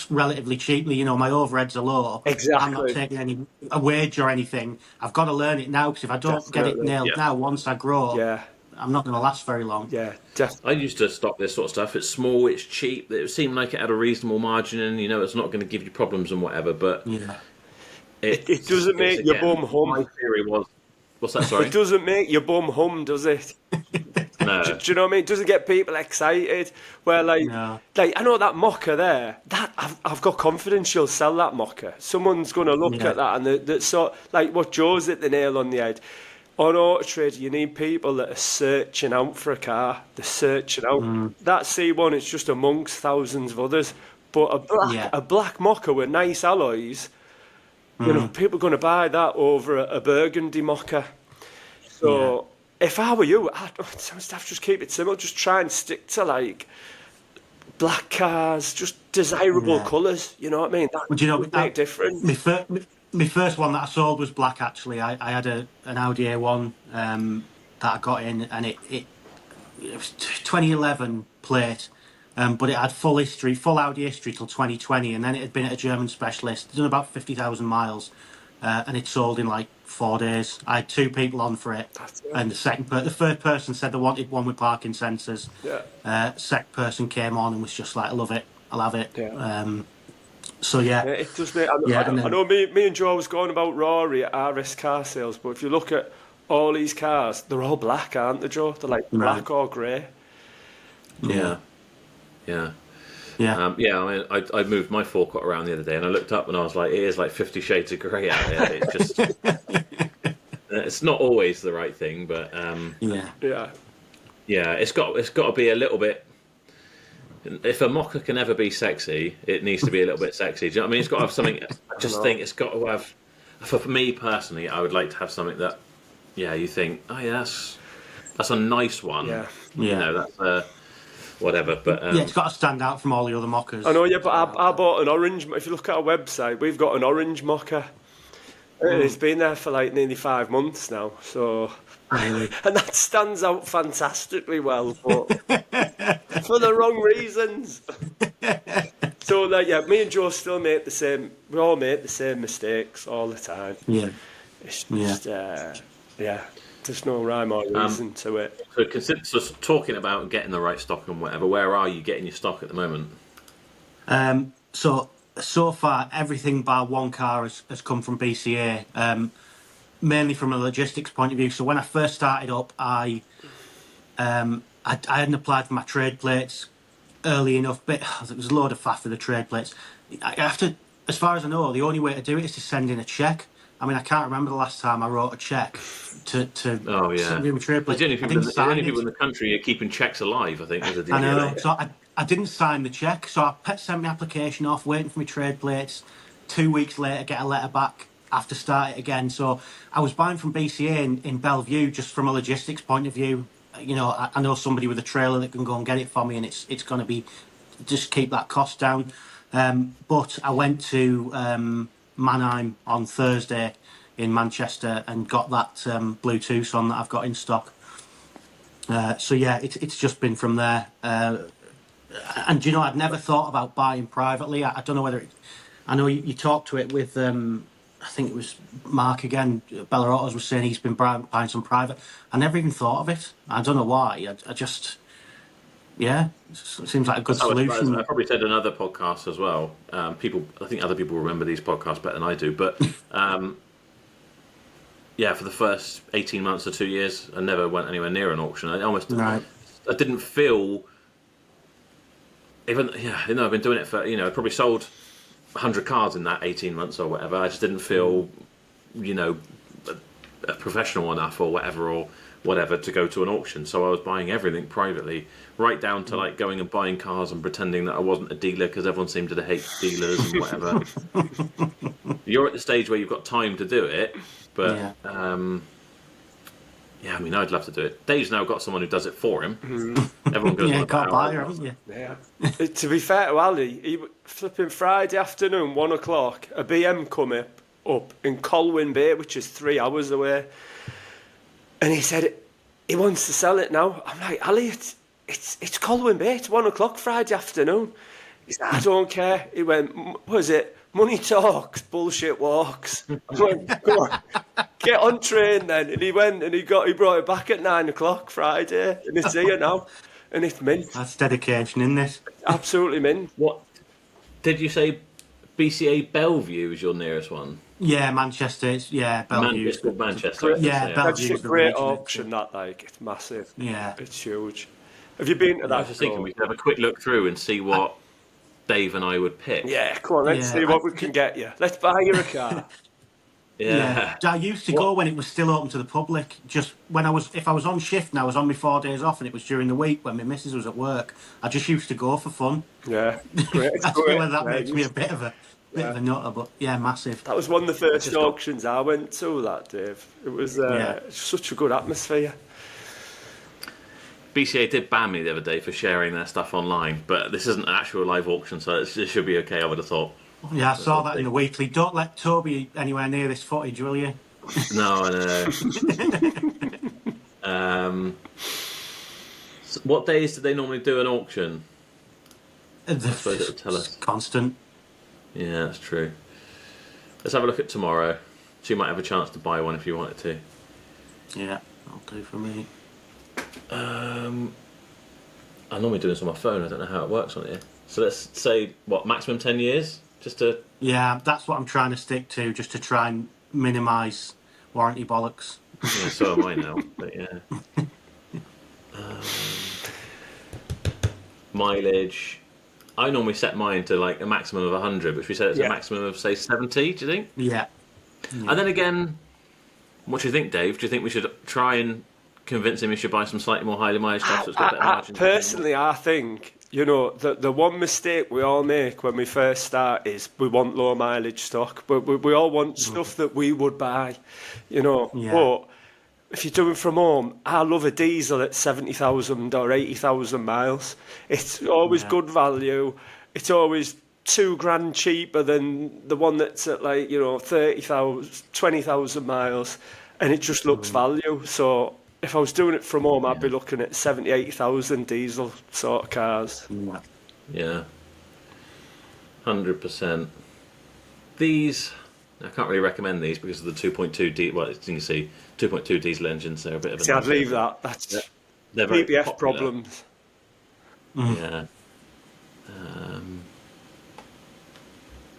relatively cheaply. My overheads are low. Exactly. I'm not taking a wage or anything. I've got to learn it now, because if I don't get it nailed now, once I grow, I'm not going to last very long. Yeah, definitely. I used to stock this sort of stuff. It's small, it's cheap. It seemed like it had a reasonable margin, and it's not going to give you problems and whatever. But it doesn't make your bum hum. My theory was, what's that? Sorry, it doesn't make your bum hum, does it? No. Do you know what I mean? It doesn't get people excited. Where I know that mocker there. That I've got confidence you'll sell that mocker. Someone's going to look at that, and that's so like what Joe's hit the nail on the head. On Auto Trade, you need people that are searching out for a car. They're searching out. That C1 is just amongst thousands of others. But a black mocker with nice alloys, people are going to buy that over a burgundy mocker. So if I were you, I'd just keep it simple. Just try and stick to like black cars, just desirable colours. You know what I mean? That would make a difference. My first one that I sold was black, actually. I had an Audi A1 that I got in, and it was 2011 plate, but it had full Audi history till 2020, and then it had been at a German specialist, done about 50,000 miles, and it sold in like 4 days. I had 2 people on for it, and the first person said they wanted one with parking sensors. Second person came on and was just like, I love it. I'll have it. Yeah. So yeah, Yeah, it does make. and I then, know me and Joe was going about Rory at RS car sales, but if you look at all these cars, they're all black, aren't they, Joe? They're like right, black or grey. yeah, Yeah. yeah, Yeah, I mean, I moved my forecourt around the other day, and I looked up and I was like, it is like 50 Shades of Grey out here. It's just, it's not always the right thing, but yeah, Yeah. yeah, it's got to be a little bit. If a mocha can ever be sexy, it needs to be a little bit sexy. Do you know what I mean? It's got to have something. I just think it's got to have. For me personally, I would like to have something that, yeah, you think, oh yeah, that's a nice one. Yeah. You yeah. know, that's whatever. But Yeah, it's got to stand out from all the other mockers. I know, yeah, but I bought an orange. If you look at our website, we've got an orange mocha. And it's been there for like nearly 5 months now. So, Really? and that stands out fantastically well, but for the wrong reasons. So, like, yeah, me and Joe still make the same. We all make the same mistakes all the time. Yeah, It's yeah. just, yeah, there's no rhyme or reason to it. so talking about getting the right stock and whatever. Where are you getting your stock at the moment? So far, everything bar one car has come from BCA, mainly from a logistics point of view. So when I first started up, I hadn't applied for my trade plates early enough, but there was a load of faff for the trade plates. I have to, as far as I know, the only way to do it is to send in a cheque. I mean, I can't remember the last time I wrote a cheque to Oh yeah, send in my trade plates. the only I people, didn't the sign only it. people in the country are keeping checks alive. I think. Is the I know. DVLA. So I didn't sign the cheque. So I sent my application off, waiting for my trade plates. 2 weeks later, get a letter back. Have to start it again. So I was buying from BCA in Bellevue, just from a logistics point of view. You know, I know somebody with a trailer that can go and get it for me, and it's going to be just keep that cost down. But I went to Mannheim on Thursday in Manchester and got that blue Tucson that I've got in stock. So yeah, it's just been from there. And you know, I'd never thought about buying privately. I don't know whether I know you talked to it with I think it was Mark again. Bella Autos was saying he's been buying some private. I never even thought of it. I don't know why. I just yeah, it seems like a good solution. I probably said in another podcast as well. I think other people remember these podcasts better than I do. But yeah, for the first 18 months or 2 years, I never went anywhere near an auction. I didn't feel. Even I've been doing it for I probably sold 100 cars in that 18 months or whatever. I just didn't feel, professional enough or whatever to go to an auction. So I was buying everything privately, right down to like going and buying cars and pretending that I wasn't a dealer because everyone seemed to hate dealers and whatever. You're at the stage where you've got time to do it, but I mean, I'd love to do it. Dave's now got someone who does it for him. Everyone goes, you can't buy her, haven't you? Yeah. To be fair to Ali, he flipping Friday afternoon, 1 o'clock, a BM come up in Colwyn Bay, which is 3 hours away, and he said he wants to sell it now. I'm like, Ali, it's Colwyn Bay. It's 1 o'clock Friday afternoon. He said, I don't care. He went, what was it? Money talks, bullshit walks. I went, go on, get on train then. And he went and he brought it back at 9 o'clock Friday, and it's here now, and it's mint. That's dedication in this. Absolutely mint. What did you say? BCA Bellevue is your nearest one. Yeah, Manchester. Bellevue. It's called Manchester. Yeah, Bellevue. That's a great auction. That it's massive. Yeah, it's huge. Have you been to that? I was just thinking we could have a quick look through and see what Dave and I would pick. Yeah, come on, let's see what we can get you. Let's buy you a car. Yeah. I used to go when it was still open to the public. Just when if I was on shift and I was on my 4 days off and it was during the week when my missus was at work, I just used to go for fun. Yeah, great. I don't know whether that makes me a bit of a nutter, but yeah, massive. That was one of the first auctions I went to, that, Dave. It was such a good atmosphere. BCA did ban me the other day for sharing their stuff online, but this isn't an actual live auction, so it should be okay, I would have thought. Yeah, I saw that in the weekly. Don't let Toby anywhere near this footage, will you? No, I know. So what days do they normally do an auction? I suppose it'll tell us. Constant. Yeah, that's true. Let's have a look at tomorrow. So you might have a chance to buy one if you wanted to. Yeah, that'll do for me. I'm normally doing this on my phone. I don't know how it works on here. So let's say, what, maximum 10 years? Just to... Yeah, that's what I'm trying to stick to, just to try and minimise warranty bollocks. Yeah, so am I now, but yeah. Mileage. I normally set mine to like a maximum of 100, but we said it's a maximum of, say, 70, do you think? Yeah. And then again, what do you think, Dave? Do you think we should try and convince him he should buy some slightly more highly mileage stuff that's got better margins? Personally, I think, you know, the one mistake we all make when we first start is we want low mileage stock, but we all want stuff that we would buy, you know. Yeah. But if you're doing from home, I love a diesel at 70,000 or 80,000 miles. It's always good value. It's always $2,000 cheaper than the one that's at, like, you know, 30,000, 20,000 miles, and it just looks value. So if I was doing it from home, I'd be looking at 70, 80,000 diesel sort of cars. Yeah. 100%. These, I can't really recommend these because of the 2.2 diesel. Well, as you can see, 2.2 diesel engines. They're a bit of a. See, I'd leave that. That's they're very PPF popular. problems. Yeah.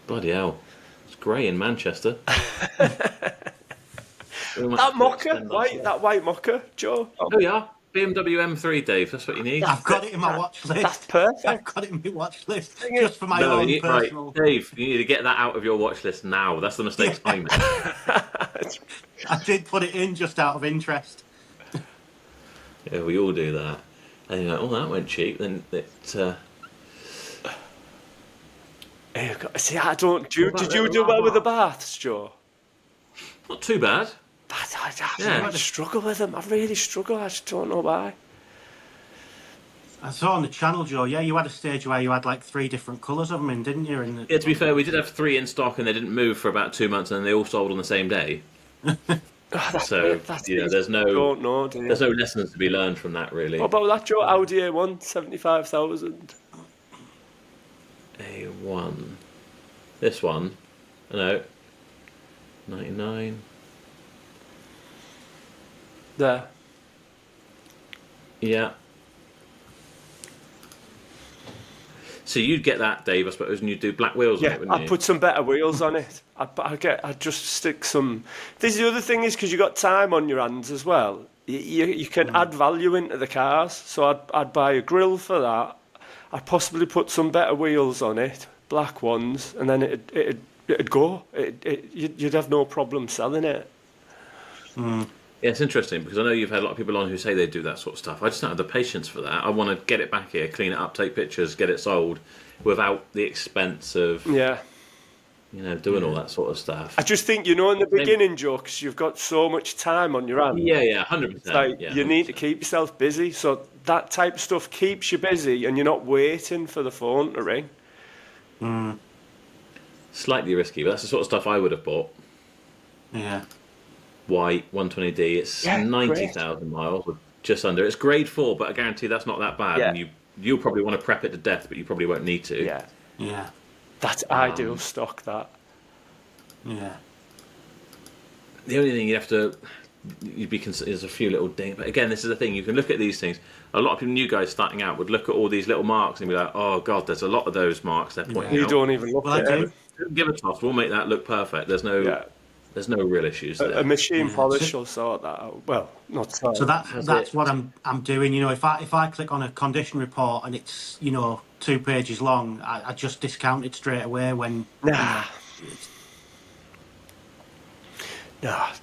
Bloody hell! It's grey in Manchester. That mocha, that white mocha, Joe. Oh yeah, BMW M3, Dave. That's what you need. I've got it in my watch list. That's perfect. I've got it in my watch list just for my own personal. Right, Dave, you need to get that out of your watch list now. That's the mistakes I made. I did put it in just out of interest. Yeah, we all do that. And you're like, oh, that went cheap. Then it. See, I don't. Did you do well with the baths, Joe? Not too bad. I struggle with them. I really struggle. I just don't know why. I saw on the channel, Joe. Yeah, you had a stage where you had like 3 different colours of them in, didn't you? Yeah, to be fair, we did have 3 in stock, and they didn't move for about 2 months, and they all sold on the same day. So there's no lessons to be learned from that, really. What about that, Joe? Audi A1, 75,000. A1. This one, no, 99. There. Yeah. So you'd get that, Dave, I suppose, and you'd do black wheels on it, wouldn't you? I'd put some better wheels on it. I'd just stick some. This is the other thing is because you got time on your hands as well. You can add value into the cars. So I'd buy a grille for that. I'd possibly put some better wheels on it, black ones, and then it'd go. You'd have no problem selling it. Yeah, it's interesting because I know you've had a lot of people on who say they do that sort of stuff. I just don't have the patience for that. I want to get it back here, clean it up, take pictures, get it sold without the expense of doing all that sort of stuff. I just think, in the beginning, Joe, because you've got so much time on your hands. Yeah, 100%. Like, yeah, you need to keep yourself busy. So that type of stuff keeps you busy and you're not waiting for the phone to ring. Slightly risky, but that's the sort of stuff I would have bought. Yeah. White 120D. It's 90,000 miles, or just under. It's grade 4, but I guarantee that's not that bad. Yeah. And you'll probably want to prep it to death, but you probably won't need to. Yeah. That's ideal stock, that. Yeah. The only thing there's a few little dings. But again, this is the thing. You can look at these things. A lot of people, new guys starting out, would look at all these little marks and be like, "Oh God, there's a lot of those marks they're pointing out." You don't even look at it. Give a toss. We'll make that look perfect. There's no real issues there. A machine polish will sort that out. Well, not so. So that's what I'm doing. If I click on a condition report and it's 2 pages long, I just discount it straight away when.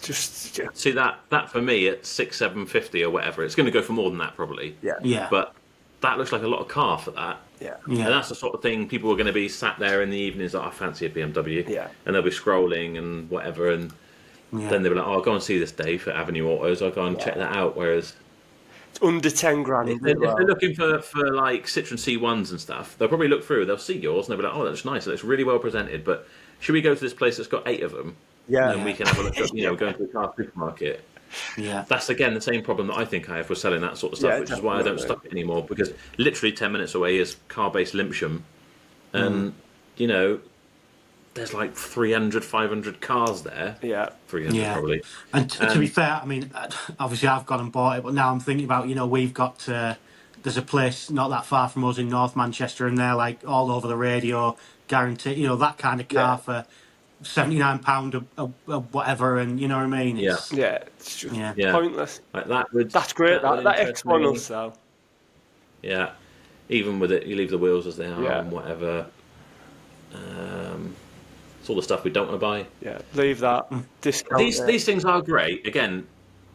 Just see that for me at 6,750 or whatever. It's going to go for more than that probably. Yeah. But that looks like a lot of car for that. Yeah. And that's the sort of thing people are going to be sat there in the evenings like, I fancy a BMW. Yeah. And they'll be scrolling and whatever, and then they'll be like, "Oh, I'll go and see this Dave at Avenue Autos. I'll go and check that out." Whereas it's under 10 grand. If they're looking for like Citroen C1s and stuff, they'll probably look through. They'll see yours and they'll be like, "Oh, that's nice. That's really well presented." But should we go to this place that's got 8 of them? Yeah. And we can have a look at, go into the car supermarket. Yeah. That's again the same problem that I think I have with selling that sort of stuff, which is why I don't stock it anymore, because literally 10 minutes away is car-based Limpsham, and there's like 300, 500 cars there. Yeah. 300 probably. And to be fair, I mean, obviously I've gone and bought it, but now I'm thinking about, we've got there's a place not that far from us in North Manchester, and they're like all over the radio, guaranteed, that kind of car for £79 a whatever, and you know what I mean? It's, it's just Yeah. pointless. Like That's great. would That interest X1 will me. sell. Yeah. Even with it, you leave the wheels as they are Yeah. and whatever. It's all the stuff we don't want to buy. Yeah, leave that. Discount These things are great. Again,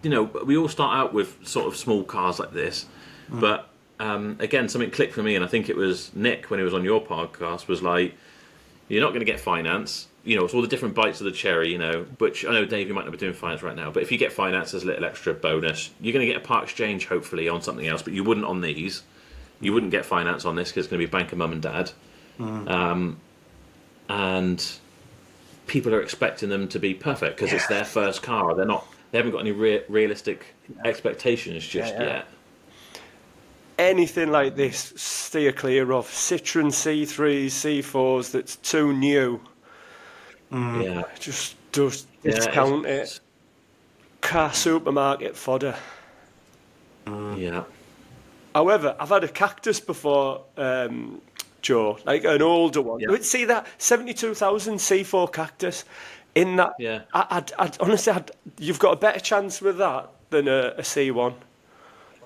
we all start out with sort of small cars like this, but again, something clicked for me, and I think it was Nick when he was on your podcast, was like, you're not going to get finance. It's all the different bites of the cherry, which I know, Dave, you might not be doing finance right now, but if you get finance as a little extra bonus, you're going to get a part exchange, hopefully, on something else, but you wouldn't on these. You wouldn't get finance on this because it's going to be bank of mum and dad. And people are expecting them to be perfect because it's their first car. They haven't got any realistic expectations just yet. Anything like this, steer clear of. Citroen C3s, C4s that's too new. Yeah. Just discount it. Car supermarket fodder. Yeah. However, I've had a Cactus before, Joe, like an older one. Yeah. See that 72,000 C4 Cactus? In that, Yeah. I'd honestly, you've got a better chance with that than a C1.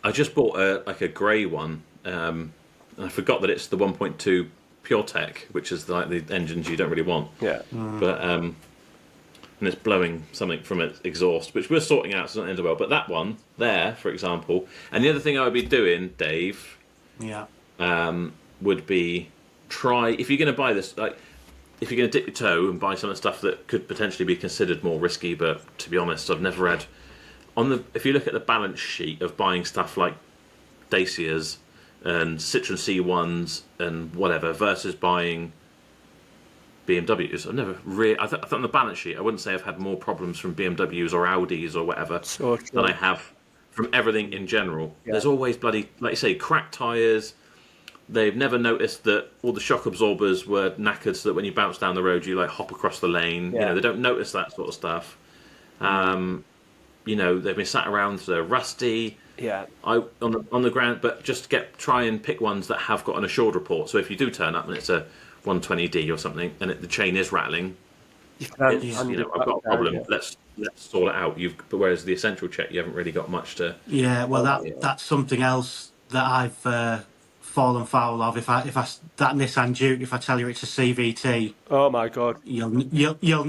I just bought a grey one, and I forgot that it's the 1.2 PureTech, which is like the engines you don't really want. Yeah. But and it's blowing something from its exhaust, which we're sorting out, so it's not end well. But that one there, for example, and the other thing I would be doing, Dave, would be if you're going to buy this, like if you're going to dip your toe and buy some of the stuff that could potentially be considered more risky, but to be honest, I've never had if you look at the balance sheet of buying stuff like Dacias and Citroen C1s and whatever versus buying BMWs, I've never really. I thought on the balance sheet, I wouldn't say I've had more problems from BMWs or Audis or whatever than I have from everything in general. Yeah. There's always bloody, like you say, cracked tyres. They've never noticed that all the shock absorbers were knackered, so that when you bounce down the road, you like hop across the lane. Yeah. They don't notice that sort of stuff. They've been sat around, so they're rusty. Yeah. On the ground, but just try and pick ones that have got an assured report. So if you do turn up and it's a 120D or something, and the chain is rattling, I've got a problem. Yeah. Let's sort it out. But whereas the essential check, you haven't really got much to. Yeah, well, that's something else that I've fallen foul of. If that Nissan Duke, if I tell you it's a CVT, oh my God, you'll know you'll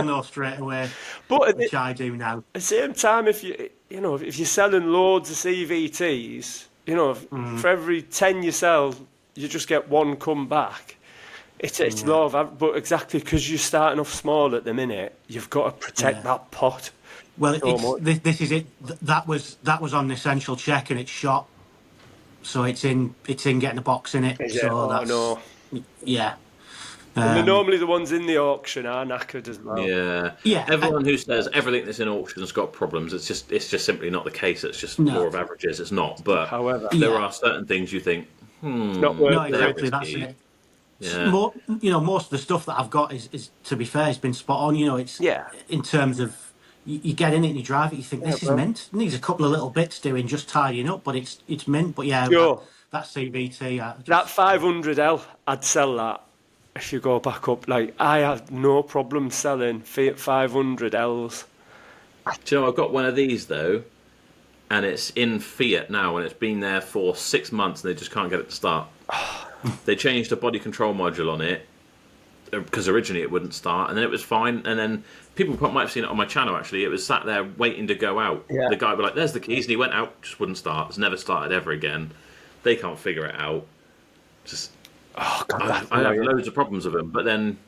know straight away. But which I do now. At the same time, if you're selling loads of CVTs, for every 10 you sell, you just get one come back. It's law of, but exactly because you're starting off small at the minute, you've got to protect that pot. Well, this is it. That was on the essential check, and it's shot. So it's in getting a box in it. No. Yeah. And normally the ones in the auction are knackered as well. Yeah. Everyone who says everything that's in auction has got problems, it's just simply not the case. It's just law of averages. It's not. But however, there are certain things you think, it's not worth it. Exactly, that's it. Yeah. Most of the stuff that I've got is to be fair, it's been spot on. It's in terms of you get in it and you drive it, you think this is mint. It needs a couple of little bits doing, just tidying up, but it's mint. But yeah, that CVT, that 500L, I'd sell that if you go back up. Like I had no problem selling Fiat 500Ls. Do you know, I've got one of these though, and it's in Fiat now, and it's been there for 6 months, and they just can't get it to start. They changed the body control module on it because originally it wouldn't start, and then it was fine, and then people might have seen it on my channel actually. It was sat there waiting to go out. The guy would be like, there's the keys, and he went out, just wouldn't start. It's never started ever again. They can't figure it out. Just I have loads of problems with them, but then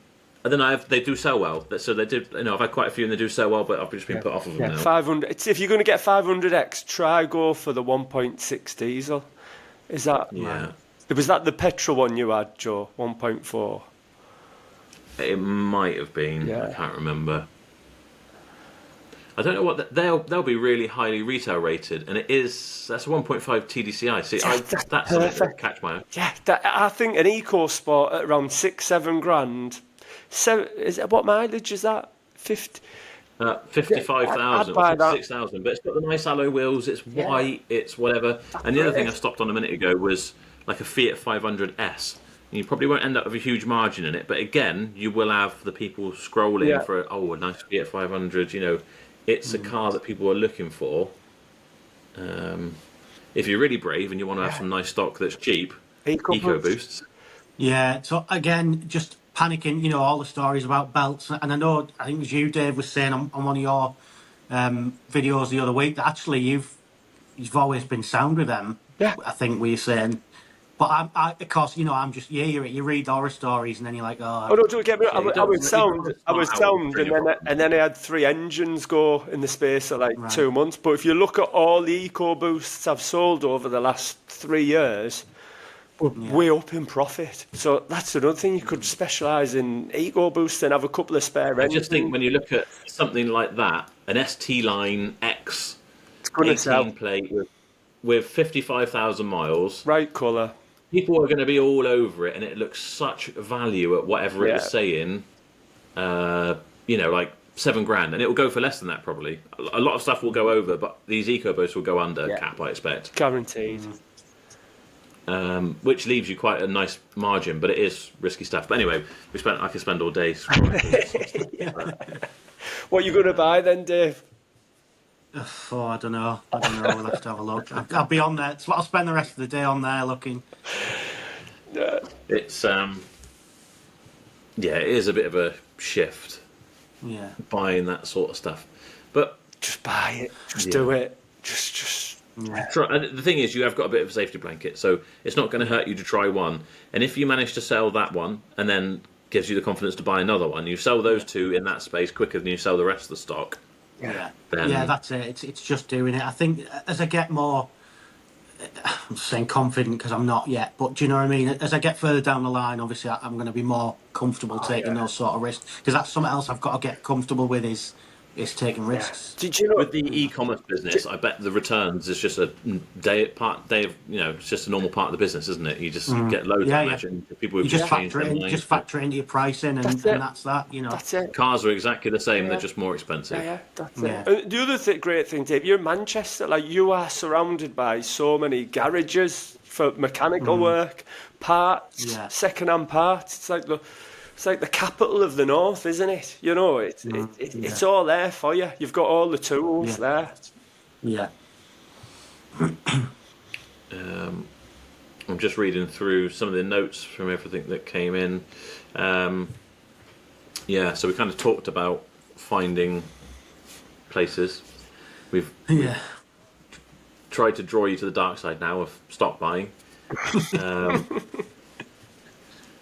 they do sell well. So they do. I've had quite a few, and they do sell well, but I've just been put off of them now. 500. If you're going to get 500X, try go for the 1.6 diesel. Is that? Yeah. Was that the petrol one you had, Joe? 1.4. It might have been. I can't remember. I don't know what they'll be really highly retail rated, and that's a 1.5 TDCi. See, that's something that catch my eye. Yeah, I think an EcoSport at around 6-7 grand. What mileage is that? 50. 55,000 I'd or buy that. 56,000, but it's got the nice alloy wheels, it's white, it's whatever. And the other thing I great. stopped on a minute ago was like a Fiat 500S. You probably won't end up with a huge margin in it, but again, you will have the people scrolling Yeah. for, oh, a nice Fiat 500, you know, it's a car that people are looking for. If you're really brave and you want to have some nice stock that's cheap, EcoBoosts. Yeah. So again, just panicking. You know, all the stories about belts, and I know I think it was you, Dave, was saying on one of your videos the other week that actually you've always been sound with them. Yeah. I think we were saying. But of course, you know, I'm just you read horror stories and then you're like, Oh oh, no! Don't get me. Yeah, you I don't was you don't sound. want to I was start out with sound, training problems. and then I had 3 engines go in the space of like Right. 2 months. But if you look at all the EcoBoosts I've sold over the last 3 years, we're way up in profit. So that's another thing. You could specialise in EcoBoosts and have a couple of spare I engines. just think when you look at something like that, an ST Line X It's going to 18 sell. plate with 55,000 miles, Right colour. people are going to be all over it, and it looks such value at whatever it was Yeah. saying. You know, like $7,000, and it will go for less than that probably. A lot of stuff will go over, but these EcoBoosts will go under Yeah. cap, I expect. Guaranteed. Which leaves you quite a nice margin, but it is risky stuff. But anyway, I could spend all day scrolling through stuff. What are you going to buy then, Dave? oh, I don't know. We'll have to have a look. I'll be on there. So I'll spend the rest of the day on there looking. It's yeah, it is a bit of a shift Yeah. buying that sort of stuff. But Just buy it. Just do it. Just. and the thing is, you have got a bit of a safety blanket, so it's not going to hurt you to try one. And if you manage to sell that one, and then gives you the confidence to buy another one, you sell those two in that space quicker than you sell the rest of the stock. Yeah. Then- Yeah, that's it. It's just doing it. I think as I get more, I'm saying confident because I'm not yet, but do you know what I mean? As I get further down the line, obviously I'm going to be more comfortable taking those sort of risks because that's something else I've got to get comfortable with is taking risks. Did you know? With the e-commerce business, I bet the returns is just a day of, you know, it's just a normal part of the business, isn't it? You just get loads Yeah, of yeah. imagine people who've You just changed factor their it in, mind. just factor it into your pricing, and that's that. You know. That's it. Cars are exactly the same, Yeah. they're just more expensive. Yeah, that's Yeah. it. And the other great thing, Dave, you're in Manchester. Like you are surrounded by so many garages for mechanical work, parts, Yeah. second-hand parts. It's like the capital of the north, isn't it? You know, it's all there for you. You've got all the tools there. Yeah. I'm just reading through some of the notes from everything that came in. Yeah, so we kind of talked about finding places. We've Yeah. tried to draw you to the dark side now of stop buying.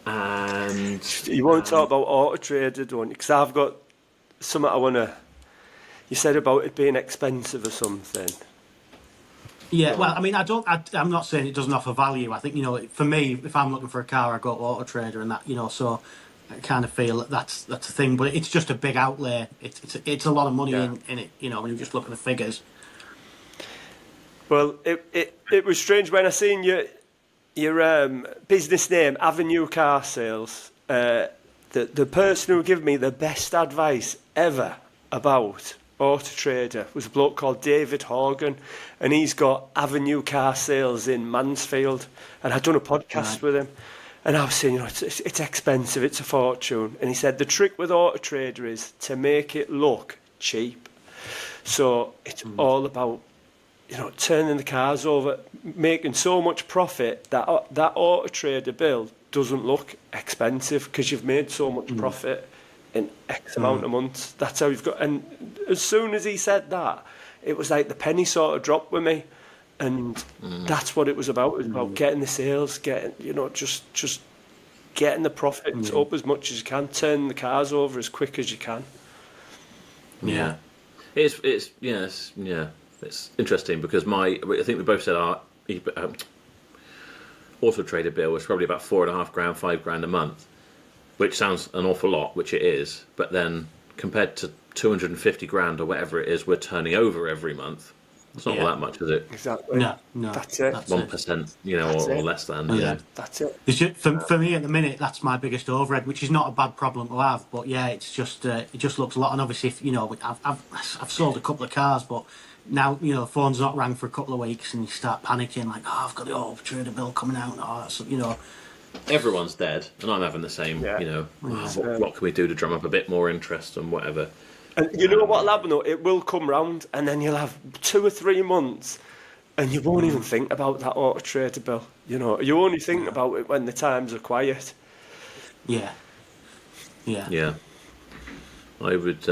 And You won't talk about Auto Trader, don't you? Because I've got something I want to. You said about it being expensive or something. Yeah, well, I mean, I'm not saying it doesn't offer value. I think, you know, for me, if I'm looking for a car, I go to Auto Trader and that, you know, so I kind of feel that's the thing. But it's just a big outlay. It's a lot of money in it, you know, when you just look at the figures. Well, it was strange when I seen your business name, Avenue Car Sales. The person who gave me the best advice ever about Auto Trader was a bloke called David Horgan, and he's got Avenue Car Sales in Mansfield, and I'd done a podcast with him, and I was saying, you know, it's expensive, it's a fortune, and he said the trick with Auto Trader is to make it look cheap. So it's all about, you know, turning the cars over, making so much profit that that Auto Trader bill doesn't look expensive because you've made so much profit in X amount of months. That's how you've got. And as soon as he said that, it was like the penny sort of dropped with me, and that's what it was about. It was about getting the sales, getting, you know, just getting the profits up as much as you can, turning the cars over as quick as you can. yeah, it's yes, yeah. It's interesting because I think we both said our Auto Trader bill was probably about $4.5 grand, $5 grand a month, which sounds an awful lot, which it is. But then compared to 250 grand or whatever it is we're turning over every month, It's not all that much, is it? Exactly. No, That's it. 1%, you know, That's or it. less than. Yeah. That's it. It's just, for me at the minute, that's my biggest overhead, which is not a bad problem to have. But yeah, it's just it just looks a lot. And obviously, if, you know, I've sold a couple of cars, but now, you know, the phone's not rang for a couple of weeks, and you start panicking like, oh, I've got the trader bill coming out. Oh, that's, you know. Everyone's dead, and I'm having the same. Yeah. You know, what can we do to drum up a bit more interest and whatever? And you know what'll happen though? It will come round, and then you'll have 2 or 3 months, and you won't even think about that auto trader bill. You know, you only think about it when the times are quiet. Yeah. Yeah. Yeah. I would.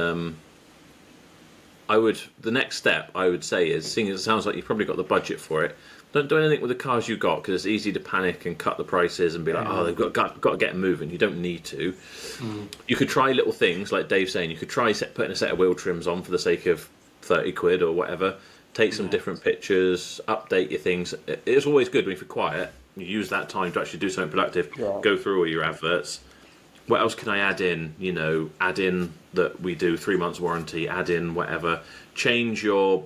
The next step I would say is, seeing as it sounds like you've probably got the budget for it, don't do anything with the cars you got, because it's easy to panic and cut the prices and be like, oh, they've got to get them moving. You don't need to. You could try little things like Dave's saying. You could try putting a set of wheel trims on for the sake of 30 quid or whatever. Take some different pictures, update your things. It's always good when you're quiet. You use that time to actually do something productive. Yeah. Go through all your adverts. What else can I add in? You know, add in that we do 3 months warranty. Add in whatever. Change your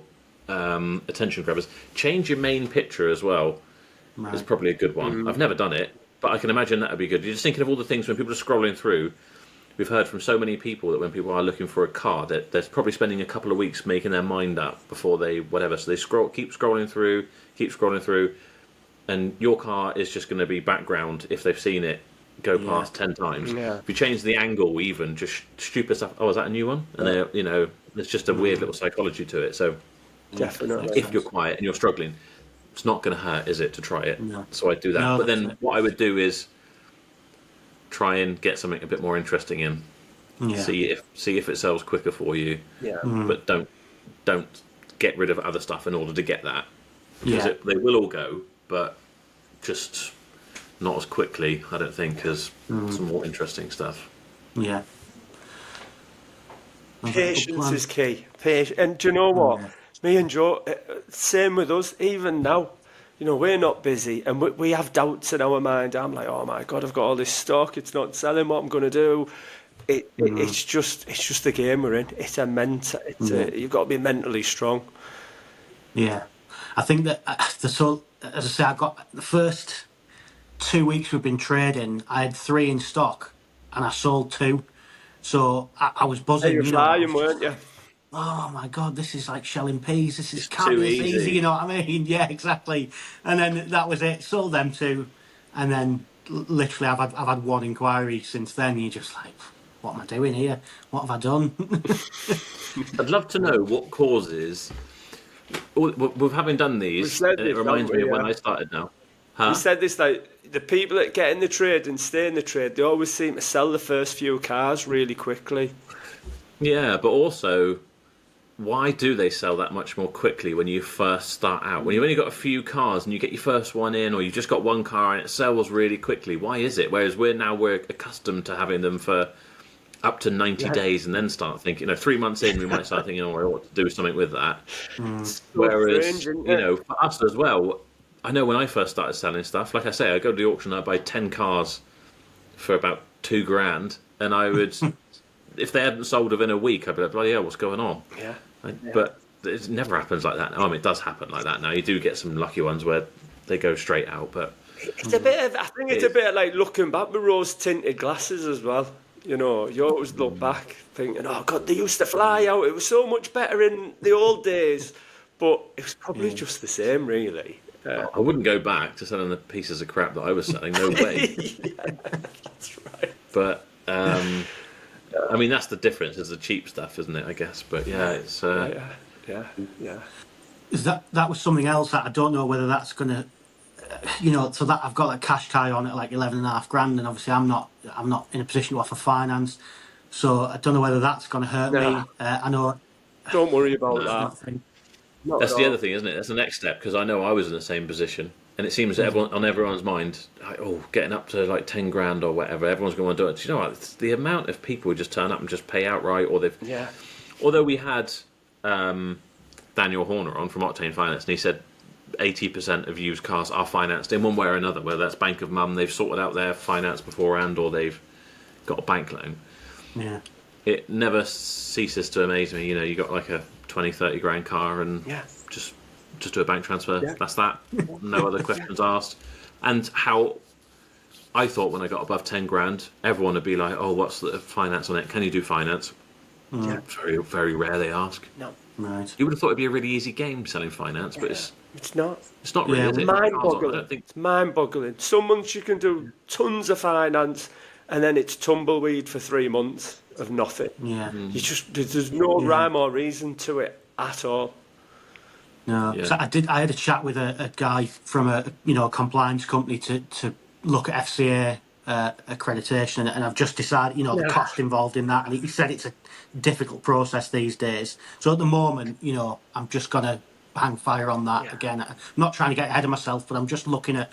attention grabbers. Change your main picture as well. Right. Is probably a good one. I've never done it, but I can imagine that would be good. You're just thinking of all the things when people are scrolling through. We've heard from so many people that when people are looking for a car, that they're probably spending a couple of weeks making their mind up before they whatever. So they keep scrolling through, and your car is just going to be background if they've seen it go past 10 times. Yeah. If you change the angle, even just stupid stuff. Oh, is that a new one? And they, you know, there's just a weird little psychology to it. So Definitely. if you're quiet and you're struggling, it's not going to hurt, is it, to try it? No. So I do that. No, but that's then it. what I would do is try and get something a bit more interesting in. Yeah. See if it sells quicker for you. Yeah. But don't get rid of other stuff in order to get that, because Yeah. they will all go, but just not as quickly, I don't think, as some more interesting stuff. Yeah. Patience is key. And do you know what? Yeah. Me and Joe, same with us, even now. You know, we're not busy, and we have doubts in our mind. I'm like, oh my God, I've got all this stock. It's not selling. What I'm going to do? It's just the game we're in. It's you've got to be mentally strong. Yeah. I think that, so, as I say, I got the first 2 weeks we've been trading, I had 3 in stock, and I sold 2. So I was buzzing. You're you know, I flying, was weren't just, you? oh my God, this is like shelling peas. This is It's can't too be this easy. easy. You know what I mean? Yeah, exactly. And then that was it. Sold them 2, and then literally I've had 1 inquiry since then. You're just like, what am I doing here? What have I done? I'd love to know what causes. With having done We've these, said it this, reminds haven't me we, of when yeah. I started now. We said this, like, the people that get in the trade and stay in the trade, they always seem to sell the first few cars really quickly. Yeah, but also, why do they sell that much more quickly when you first start out? When you've only got a few cars and you get your first one in, or you've just got 1 car and it sells really quickly, why is it? Whereas we're accustomed to having them for up to 90 days and then start thinking, 3 months in, we might start thinking, oh, I ought to do something with that. Whereas, strange, isn't it? for us as well, I know when I first started selling stuff, like I say, I go to the auction, I buy 10 cars for about $2,000, and I would, if they hadn't sold within a week, I'd be like, bloody hell, what's going on? Yeah. But it never happens like that. I mean, it does happen like that now. You do get some lucky ones where they go straight out, but It's a bit of, I think it's a bit like looking back with rose-tinted glasses as well. You know, you always look back thinking, oh God, they used to fly out. It was so much better in the old days. But it was probably just the same, really. I wouldn't go back to selling the pieces of crap that I was selling. No way. That's right. But I mean, that's the difference. Is the cheap stuff, isn't it? I guess. But yeah, it's Yeah. Is that was something else that I don't know whether that's going to, so that I've got a cash tie on it like 11.5 grand, and obviously I'm not in a position to offer finance, so I don't know whether that's going to hurt me. I know. Don't worry about that. Not that's at the all. other thing, isn't it? That's the next step, because I know I was in the same position, and it seems that everyone's mind, like, getting up to like 10 grand or whatever, everyone's going to do it. Do you know what? It's the amount of people who just turn up and just pay outright, or they've. Yeah. Although we had Daniel Horner on from Octane Finance, and he said 80% of used cars are financed in one way or another, whether that's Bank of Mum, they've sorted out their finance beforehand, or they've got a bank loan. Yeah. It never ceases to amaze me. You got like a 20, 30 grand car, and just just do a bank transfer. Yeah. That's that. No other questions asked. And how I thought when I got above 10 grand, everyone would be like, "Oh, what's the finance on it? Can you do finance?" Yeah. Very, very rare they ask. No, Right. You would have thought it'd be a really easy game selling finance, but it's not. it's not really. Yeah, Is it? Mind-boggling. I don't think. It's mind-boggling. Some months you can do tons of finance, and then it's tumbleweed for 3 months of nothing. Yeah. There's no rhyme or reason to it at all. No. Yeah. So I had a chat with a guy from a compliance company to look at FCA accreditation, and I've just decided the cost involved in that, and he said it's a difficult process these days. So at the moment, I'm just gonna hang fire on that again. I'm not trying to get ahead of myself, but I'm just looking at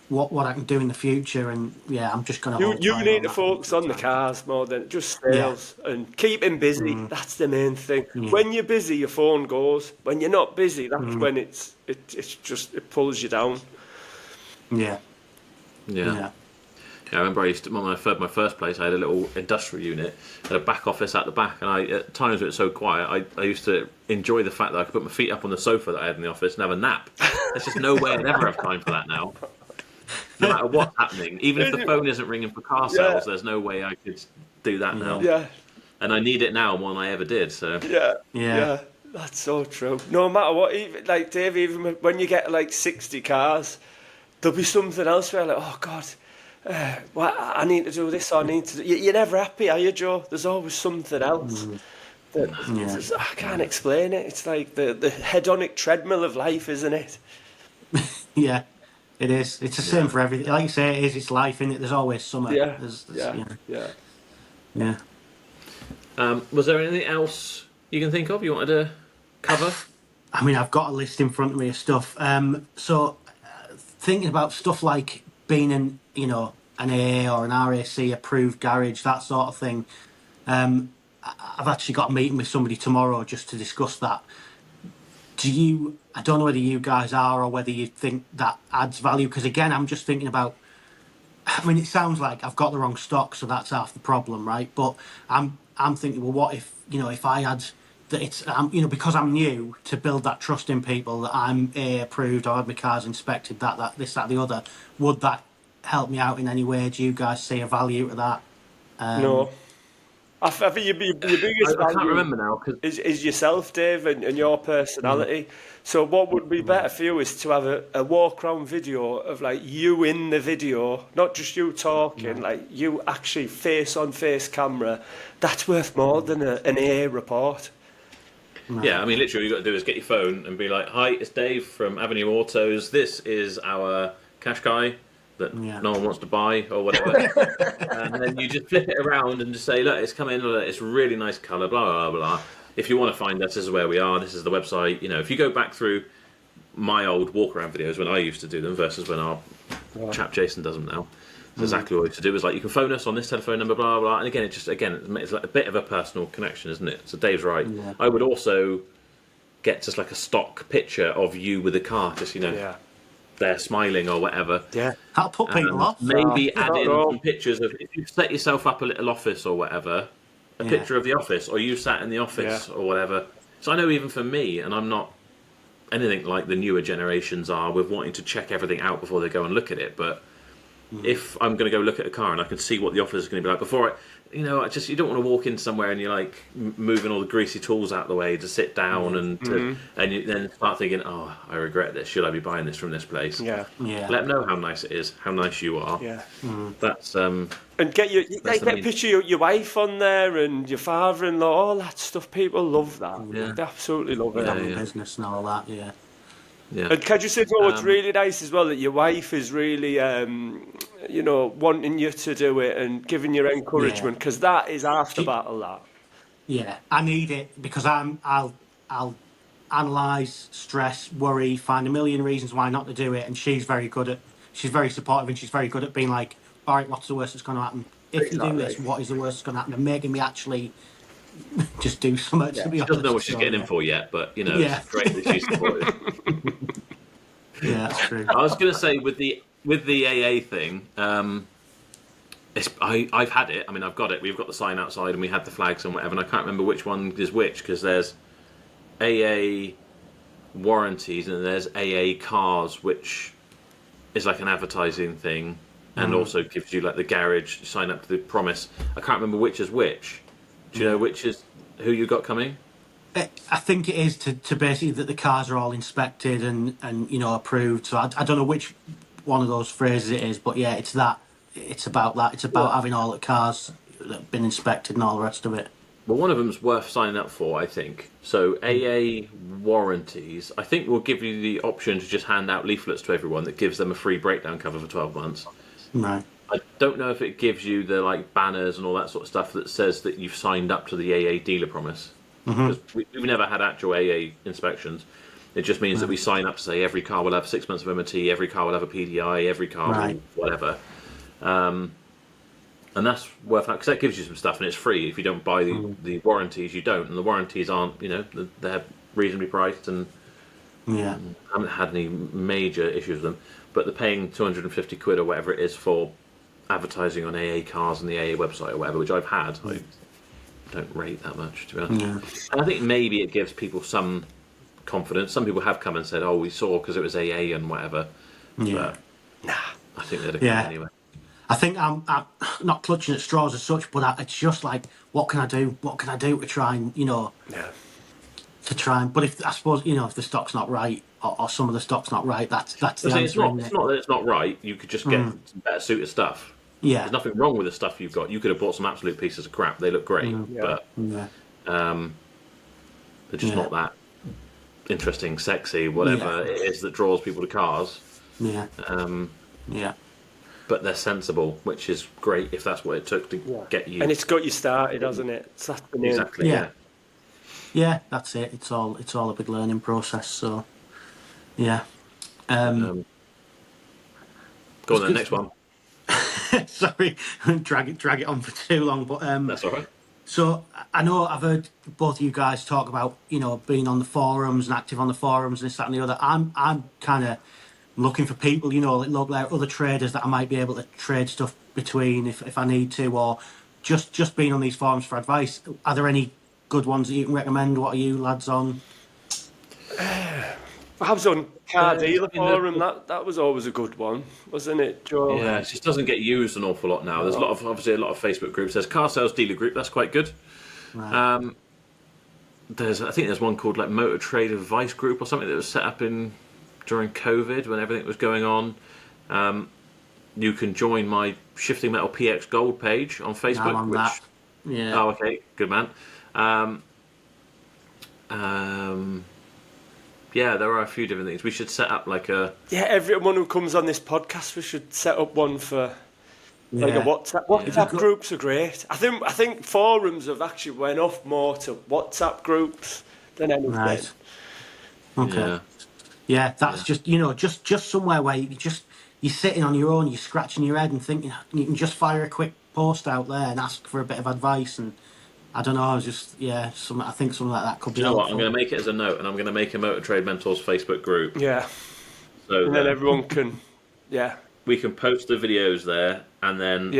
what I can do in the future, and I'm just gonna. You need to focus on the cars more than just sales and keeping busy. That's the main thing. When you're busy, your phone goes. When you're not busy, that's when it pulls you down. Yeah. Yeah. I remember I used to, when I had my first place, I had a little industrial unit, had a back office at the back, and at times when it was so quiet, I used to enjoy the fact that I could put my feet up on the sofa that I had in the office and have a nap. There's just no way I'd ever have time for that now. No matter what's happening, even if the phone isn't ringing for car sales, there's no way I could do that now. Yeah. And I need it now more than I ever did. So Yeah. That's so true. No matter what, even like Dave, even when you get like 60 cars, there'll be something else where like, oh God, I need to do this, or I need to do... You're never happy, are you, Joe? There's always something else. I can't explain it. It's like the hedonic treadmill of life, isn't it? Yeah, it is. It's the same for everything. Like you say, it is. It's life, innit? There's always summer. Yeah. Yeah. was there anything else you can think of you wanted to cover? I mean, I've got a list in front of me of stuff. Thinking about stuff like being in, an AA or an RAC approved garage, that sort of thing. I've actually got a meeting with somebody tomorrow just to discuss that. I don't know whether you guys are or whether you think that adds value, because again, I'm just thinking about, I mean, it sounds like I've got the wrong stock, so that's half the problem, right? But I'm thinking, well, what if, if I had that it's, because I'm new, to build that trust in people that I'm AA approved, or had my cars inspected, that, this, that, the other, would that help me out in any way? Do you guys see a value to that? No. I think your biggest I can't value remember now is yourself, Dave, and your personality. So what would be better for you is to have a walk around video of like you in the video, not just you talking, like you actually face on face camera. That's worth more than an AA report. Yeah, I mean, literally, all you've got to do is get your phone and be like, "Hi, it's Dave from Avenue Autos. This is our cash guy that no one wants to buy," or whatever. And then you just flip it around and just say, "Look, it's come in. Look, it's a really nice colour. Blah blah blah blah. If you want to find us, this is where we are. This is the website. If you go back through my old walk around videos when I used to do them versus when our chap Jason does them now." So exactly what we used to do is like, you can phone us on this telephone number, blah, blah, blah. And again, it's like a bit of a personal connection, isn't it? So Dave's right. Yeah. I would also get just like a stock picture of you with a car, just, they're smiling or whatever. Yeah. That'll put people off. Maybe add in some pictures of, if you set yourself up a little office or whatever, a picture of the office, or you sat in the office or whatever. So I know even for me, and I'm not anything like the newer generations are with wanting to check everything out before they go and look at it, but if I'm going to go look at a car and I can see what the office is going to be like before you don't want to walk in somewhere and you're like moving all the greasy tools out of the way to sit down and you then start thinking, oh, I regret this. Should I be buying this from this place? Yeah. Let them know how nice it is, how nice you are. Yeah. That's and get a picture of your wife on there and your father-in-law, all that stuff. People love that. Yeah. They absolutely love it. Business and all that. Yeah. Yeah. And can you say, it's really nice as well that your wife is really, wanting you to do it and giving you encouragement, because that is half the battle. That. Yeah, I need it because I'll analyse, stress, worry, find a million reasons why not to do it, and she's very supportive, and she's very good at being like, all right, what's the worst that's going to happen? If you do this, what is the worst that's going to happen? And making me actually just do something. To be honest, she doesn't know what she's getting in for yet, but it's great that she's supportive. Yeah, that's true. I was going to say with the AA thing, I've had it. I mean, I've got it. We've got the sign outside, and we had the flags and whatever. And I can't remember which one is which, because there's AA warranties, and there's AA cars, which is like an advertising thing, and also gives you like the garage. You sign up to the promise. I can't remember which is which. Do you know which is who you got coming? I think it is to basically that the cars are all inspected and approved. So I don't know which one of those phrases it is, but yeah, it's that. It's about that. It's about having all the cars that have been inspected and all the rest of it. Well, one of them's worth signing up for, I think. So AA warranties, I think will give you the option to just hand out leaflets to everyone that gives them a free breakdown cover for 12 months. Right. I don't know if it gives you the like banners and all that sort of stuff that says that you've signed up to the AA dealer promise. Because we've never had actual AA inspections. It just means that we sign up to say every car will have 6 months of MOT, every car will have a PDI, every car will whatever. And that's worth it because that gives you some stuff and it's free. If you don't buy the warranties, you don't. And the warranties aren't, they're reasonably priced and I haven't had any major issues with them. But they're paying 250 quid or whatever it is for advertising on AA cars and the AA website or whatever, which I've had. I don't rate that much, to be honest. And I think maybe it gives people some confidence. Some people have come and said, "Oh, we saw because it was AA and whatever." But nah, I think they'd have come anyway. I think I'm not clutching at straws as such, but it's just like, what can I do? What can I do to try and to try and? But if I suppose if the stock's not right or some of the stock's not right, that's the answer. It's not that it's not right. You could just get some better suited stuff. Yeah, there's nothing wrong with the stuff you've got. You could have bought some absolute pieces of crap. They look great, but they're just not that interesting, sexy, whatever it is that draws people to cars. But they're sensible, which is great if that's what it took to get you. And it's got you started, hasn't it? It's that's the name. Exactly. Yeah, that's it. It's all a big learning process. So, yeah. Go on then, next one. Sorry, drag it on for too long, but that's all right. So I know I've heard both of you guys talk about being on the forums and active on the forums and this, that, and the other. I'm kind of looking for people like other traders that I might be able to trade stuff between if I need to, or just being on these forums for advice. Are there any good ones that you can recommend? What are you lads on? I was on Car Dealer Forum. That was always a good one, wasn't it, Joe? Yeah, it just doesn't get used an awful lot now. There's obviously a lot of Facebook groups. There's Car Sales Dealer Group. That's quite good. Right. I think there's one called like Motor Trade Advice Group or something that was set up during COVID when everything was going on. You can join my Shifting Metal PX Gold page on Facebook. I'm on that. Yeah. Oh, okay, good man. Yeah, there are a few different things. We should set up like a... Yeah, everyone who comes on this podcast, we should set up one for like a WhatsApp. WhatsApp groups are great. I think forums have actually went off more to WhatsApp groups than anything. Right. Okay. Yeah, that's just just somewhere where you're sitting on your own, you're scratching your head and thinking you can just fire a quick post out there and ask for a bit of advice and. I don't know. I think something like that could be. You know what? I'm going to make it as a note, and I'm going to make a Motor Trade Mentors Facebook group. Yeah. So and then everyone can, we can post the videos there, and then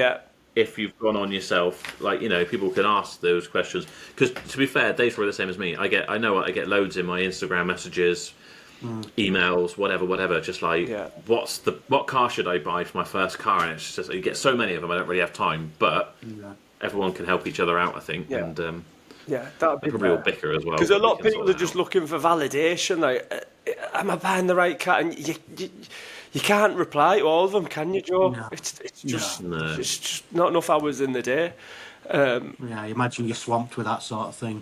if you've gone on yourself, like people can ask those questions. Because to be fair, Dave's probably the same as me. I get loads in my Instagram messages, emails, whatever. Just like, what car should I buy for my first car? And it's just you get so many of them. I don't really have time, but. Everyone can help each other out, I think, and that'd be probably will bicker as well. Because a lot of people are just looking for validation. Like, am I buying the right car? And you can't reply to all of them, can you, Joe? No. It's just not enough hours in the day. I imagine you're swamped with that sort of thing.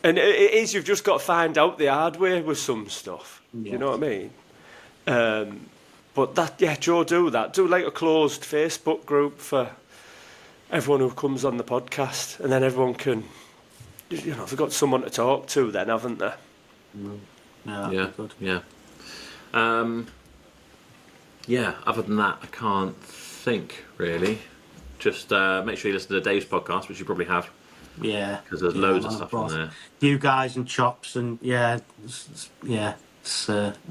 And it is. You've just got to find out the hard way with some stuff. You know what I mean? But Joe, do that. Do like a closed Facebook group for everyone who comes on the podcast, and then everyone can, they've got someone to talk to then, haven't they? Good. Other than that, I can't think, really. Just make sure you listen to Dave's podcast, which you probably have. Yeah. Because there's loads of stuff on there. You guys and Chops and, I'm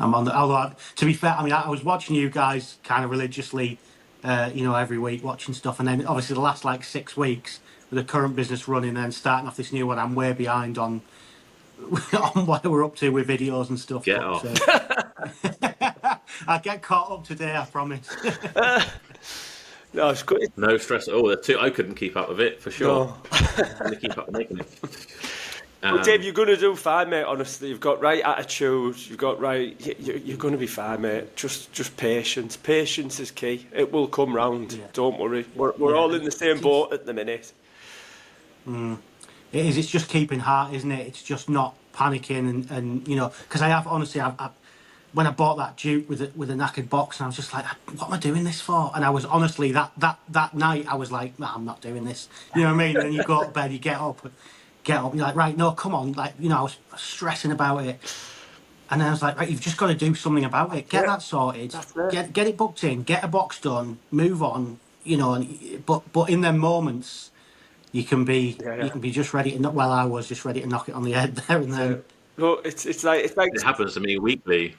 on the... Although, to be fair, I was watching you guys kind of religiously every week watching stuff, and then obviously the last 6 weeks with the current business running and starting off this new one, I'm way behind on on what we're up to with videos and stuff. Get but, off. I get caught up today, I promise. No, it's good. No stress at all. I couldn't keep up with it for sure. No. Couldn't keep up with making it. But Dave, you're going to do fine, mate. Honestly, you've got right attitude. You've got right. You're going to be fine, mate. Just patience. Patience is key. It will come round. Yeah. Don't worry. We're all in the same boat at the minute. It is. It's just keeping heart, isn't it? It's just not panicking and you know, because I have honestly, when I bought that Duke with a knackered box, and I was just like, what am I doing this for? And I was honestly that night I was like, nah, I'm not doing this. You know what I mean? And then you go to bed, you get up, you're like, right, no, come on, like, you know, I was stressing about it, and then I was like, right, you've just got to do something about it. Get that sorted. Get it booked in. Get a box done. Move on. You know, but in them moments, you can be just ready to. Well, I was just ready to knock it on the head there and then. No, it's like It happens to me weekly.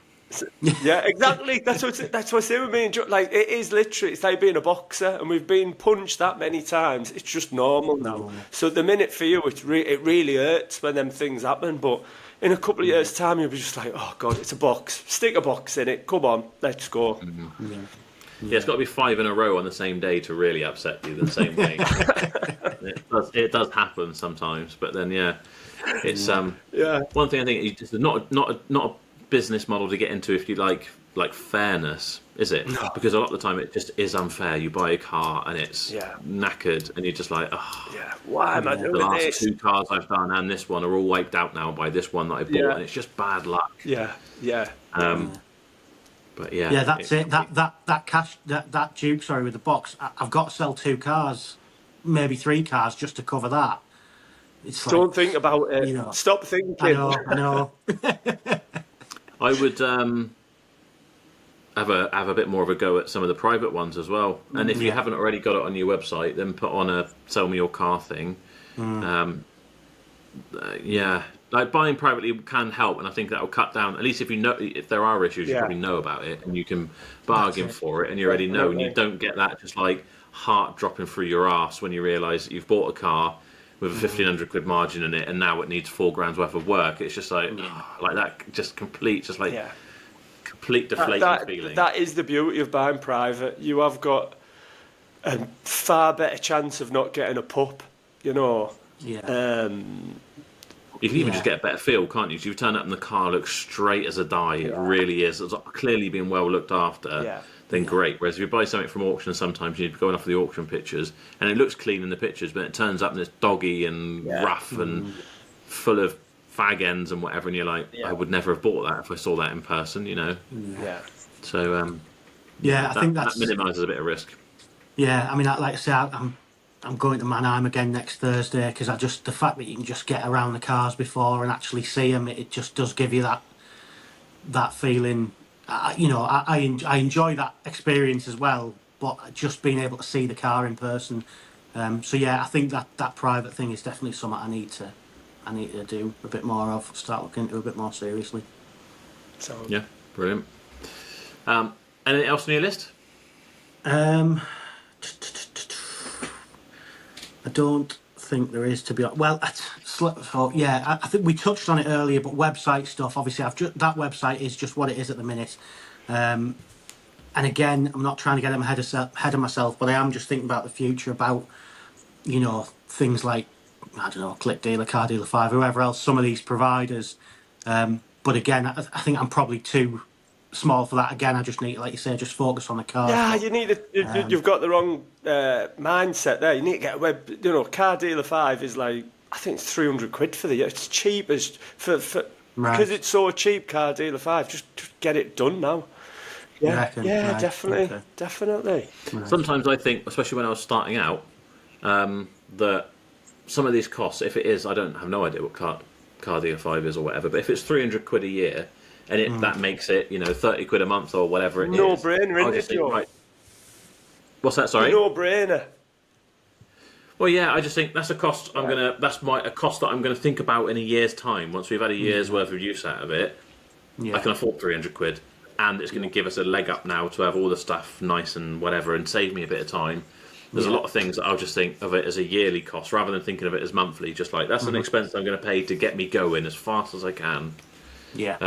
yeah, exactly. That's what I say with me and Joe. Like, it is literally, it's like being a boxer, and we've been punched that many times. It's just normal now. So the minute for you, it really hurts when them things happen. But in a couple of years' time, you'll be just like, oh God, it's a box. Stick a box in it. Come on, let's go. Yeah, it's got to be 5 in a row on the same day to really upset you the same way. It does happen sometimes, but then it's one thing I think it's not a business model to get into if you like fairness, is it? No. Because a lot of the time it just is unfair. You buy a car and it's knackered, and you're just like, why am I doing this? The last 2 cars I've done and this one are all wiped out now by this one that I bought, and it's just bad luck. But that's it. That Duke, with the box, I've got to sell 2 cars, maybe 3 cars, just to cover that. It's like, don't think about it. You know, stop thinking. I know. I would have a bit more of a go at some of the private ones as well. And if you haven't already got it on your website, then put on a sell me your car thing. Like buying privately can help, and I think that will cut down. At least if you know if there are issues, you probably know about it, and you can bargain for it, and you already know, and you don't get that just like heart dropping through your arse when you realise that you've bought a car with a 1,500 quid margin in it, and now it needs 4 grand's worth of work. It's just like that, complete deflating feeling. That is the beauty of buying private. You have got a far better chance of not getting a pup, you know. You can even just get a better feel, can't you? So you turn up and the car looks straight as a die. It really is. It's clearly been well looked after. Then great. Whereas if you buy something from auction, sometimes you're going off the auction pictures, and it looks clean in the pictures, but it turns up and it's doggy and rough and full of fag ends and whatever, and you're like, I would never have bought that if I saw that in person, you know. So I think that minimises a bit of risk. Yeah, I mean, like I say, I'm going to Mannheim again next Thursday, because the fact that you can just get around the cars before and actually see them, it just does give you that feeling. You know, I enjoy that experience as well, but just being able to see the car in person. So I think that private thing is definitely something I need to do a bit more of, start looking into a bit more seriously. So brilliant. Anything else on your list? I don't think there is, to be honest. Well, I think we touched on it earlier, but website stuff, obviously, that website is just what it is at the minute. And again, I'm not trying to get ahead of myself, but I am just thinking about the future, about, you know, things like, I don't know, Click Dealer, Car Dealer 5, whoever else, some of these providers. But again, I think I'm probably too small for that. Again, I just need, like you say, just focus on the car. Yeah, you need you've got the wrong mindset there. You need to get a web. You know, Car Dealer 5 is like, I think it's 300 quid for the year. It's cheap as because it's so cheap. Car Dealer 5, just get it done now. Definitely. Right. Sometimes I think, especially when I was starting out, that some of these costs, if it is, I have no idea what Car Dealer 5 is or whatever, but if it's 300 quid a year, and that makes it, you know, 30 quid a month or whatever it is. No brainer, isn't it? Right. What's that? Sorry. No brainer. Well, I just think that's a cost a cost that I'm gonna think about in a year's time. Once we've had a year's worth of use out of it, I can afford 300 quid, and it's going to give us a leg up now to have all the stuff nice and whatever, and save me a bit of time. There's a lot of things that I'll just think of it as a yearly cost rather than thinking of it as monthly. Just like that's an expense I'm going to pay to get me going as fast as I can. Yeah.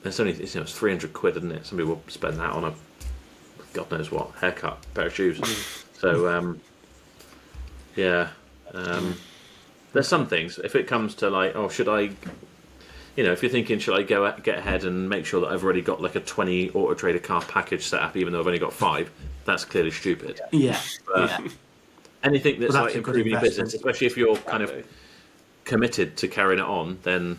It's only it's 300 quid, isn't it? Some people spend that on a God knows what haircut, pair of shoes. So there's some things. If it comes to like, oh, should I? If you're thinking, should I get ahead and make sure that I've already got like a 20 Auto Trader car package set up, even though I've only got 5? That's clearly stupid. Yeah. Anything that's Well, like that's a good improving your investment. business, especially if you're kind of committed to carrying it on, then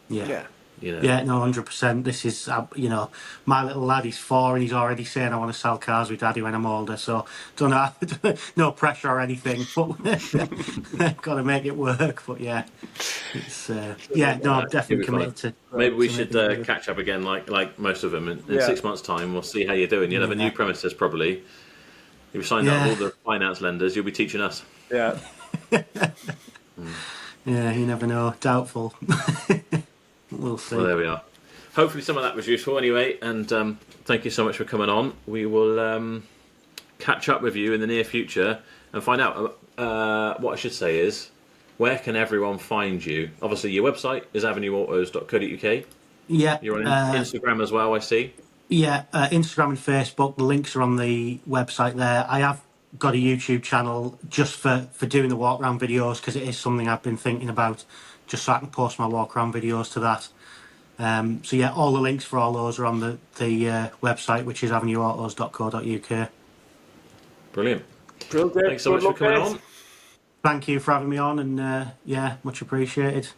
Yeah. Yeah. No, 100%. This is, my little lad, he's 4 and he's already saying, I want to sell cars with Daddy when I'm older. So, don't know, no pressure or anything, but got to make it work. But yeah, it's, I'm definitely committed to. Maybe we should catch up again, like most of them, in 6 months' time. We'll see how you're doing. You'll have a new premises probably. You've signed up with all the finance lenders. You'll be teaching us. Yeah. Yeah, you never know. Doubtful. We'll see. Well, there we are. Hopefully some of that was useful anyway, and thank you so much for coming on. We will catch up with you in the near future and find out. What I should say is, where can everyone find you? Obviously, your website is avenueautos.co.uk. Yeah. You're on Instagram as well, I see. Yeah, Instagram and Facebook. The links are on the website there. I have got a YouTube channel just for doing the walk around videos because it is something I've been thinking about, just so I can post my walk around videos to that. So yeah, all the links for all those are on the website, which is avenueautos.co.uk. Brilliant. Brilliant. Thanks so much for coming on. Thank you for having me on, and much appreciated.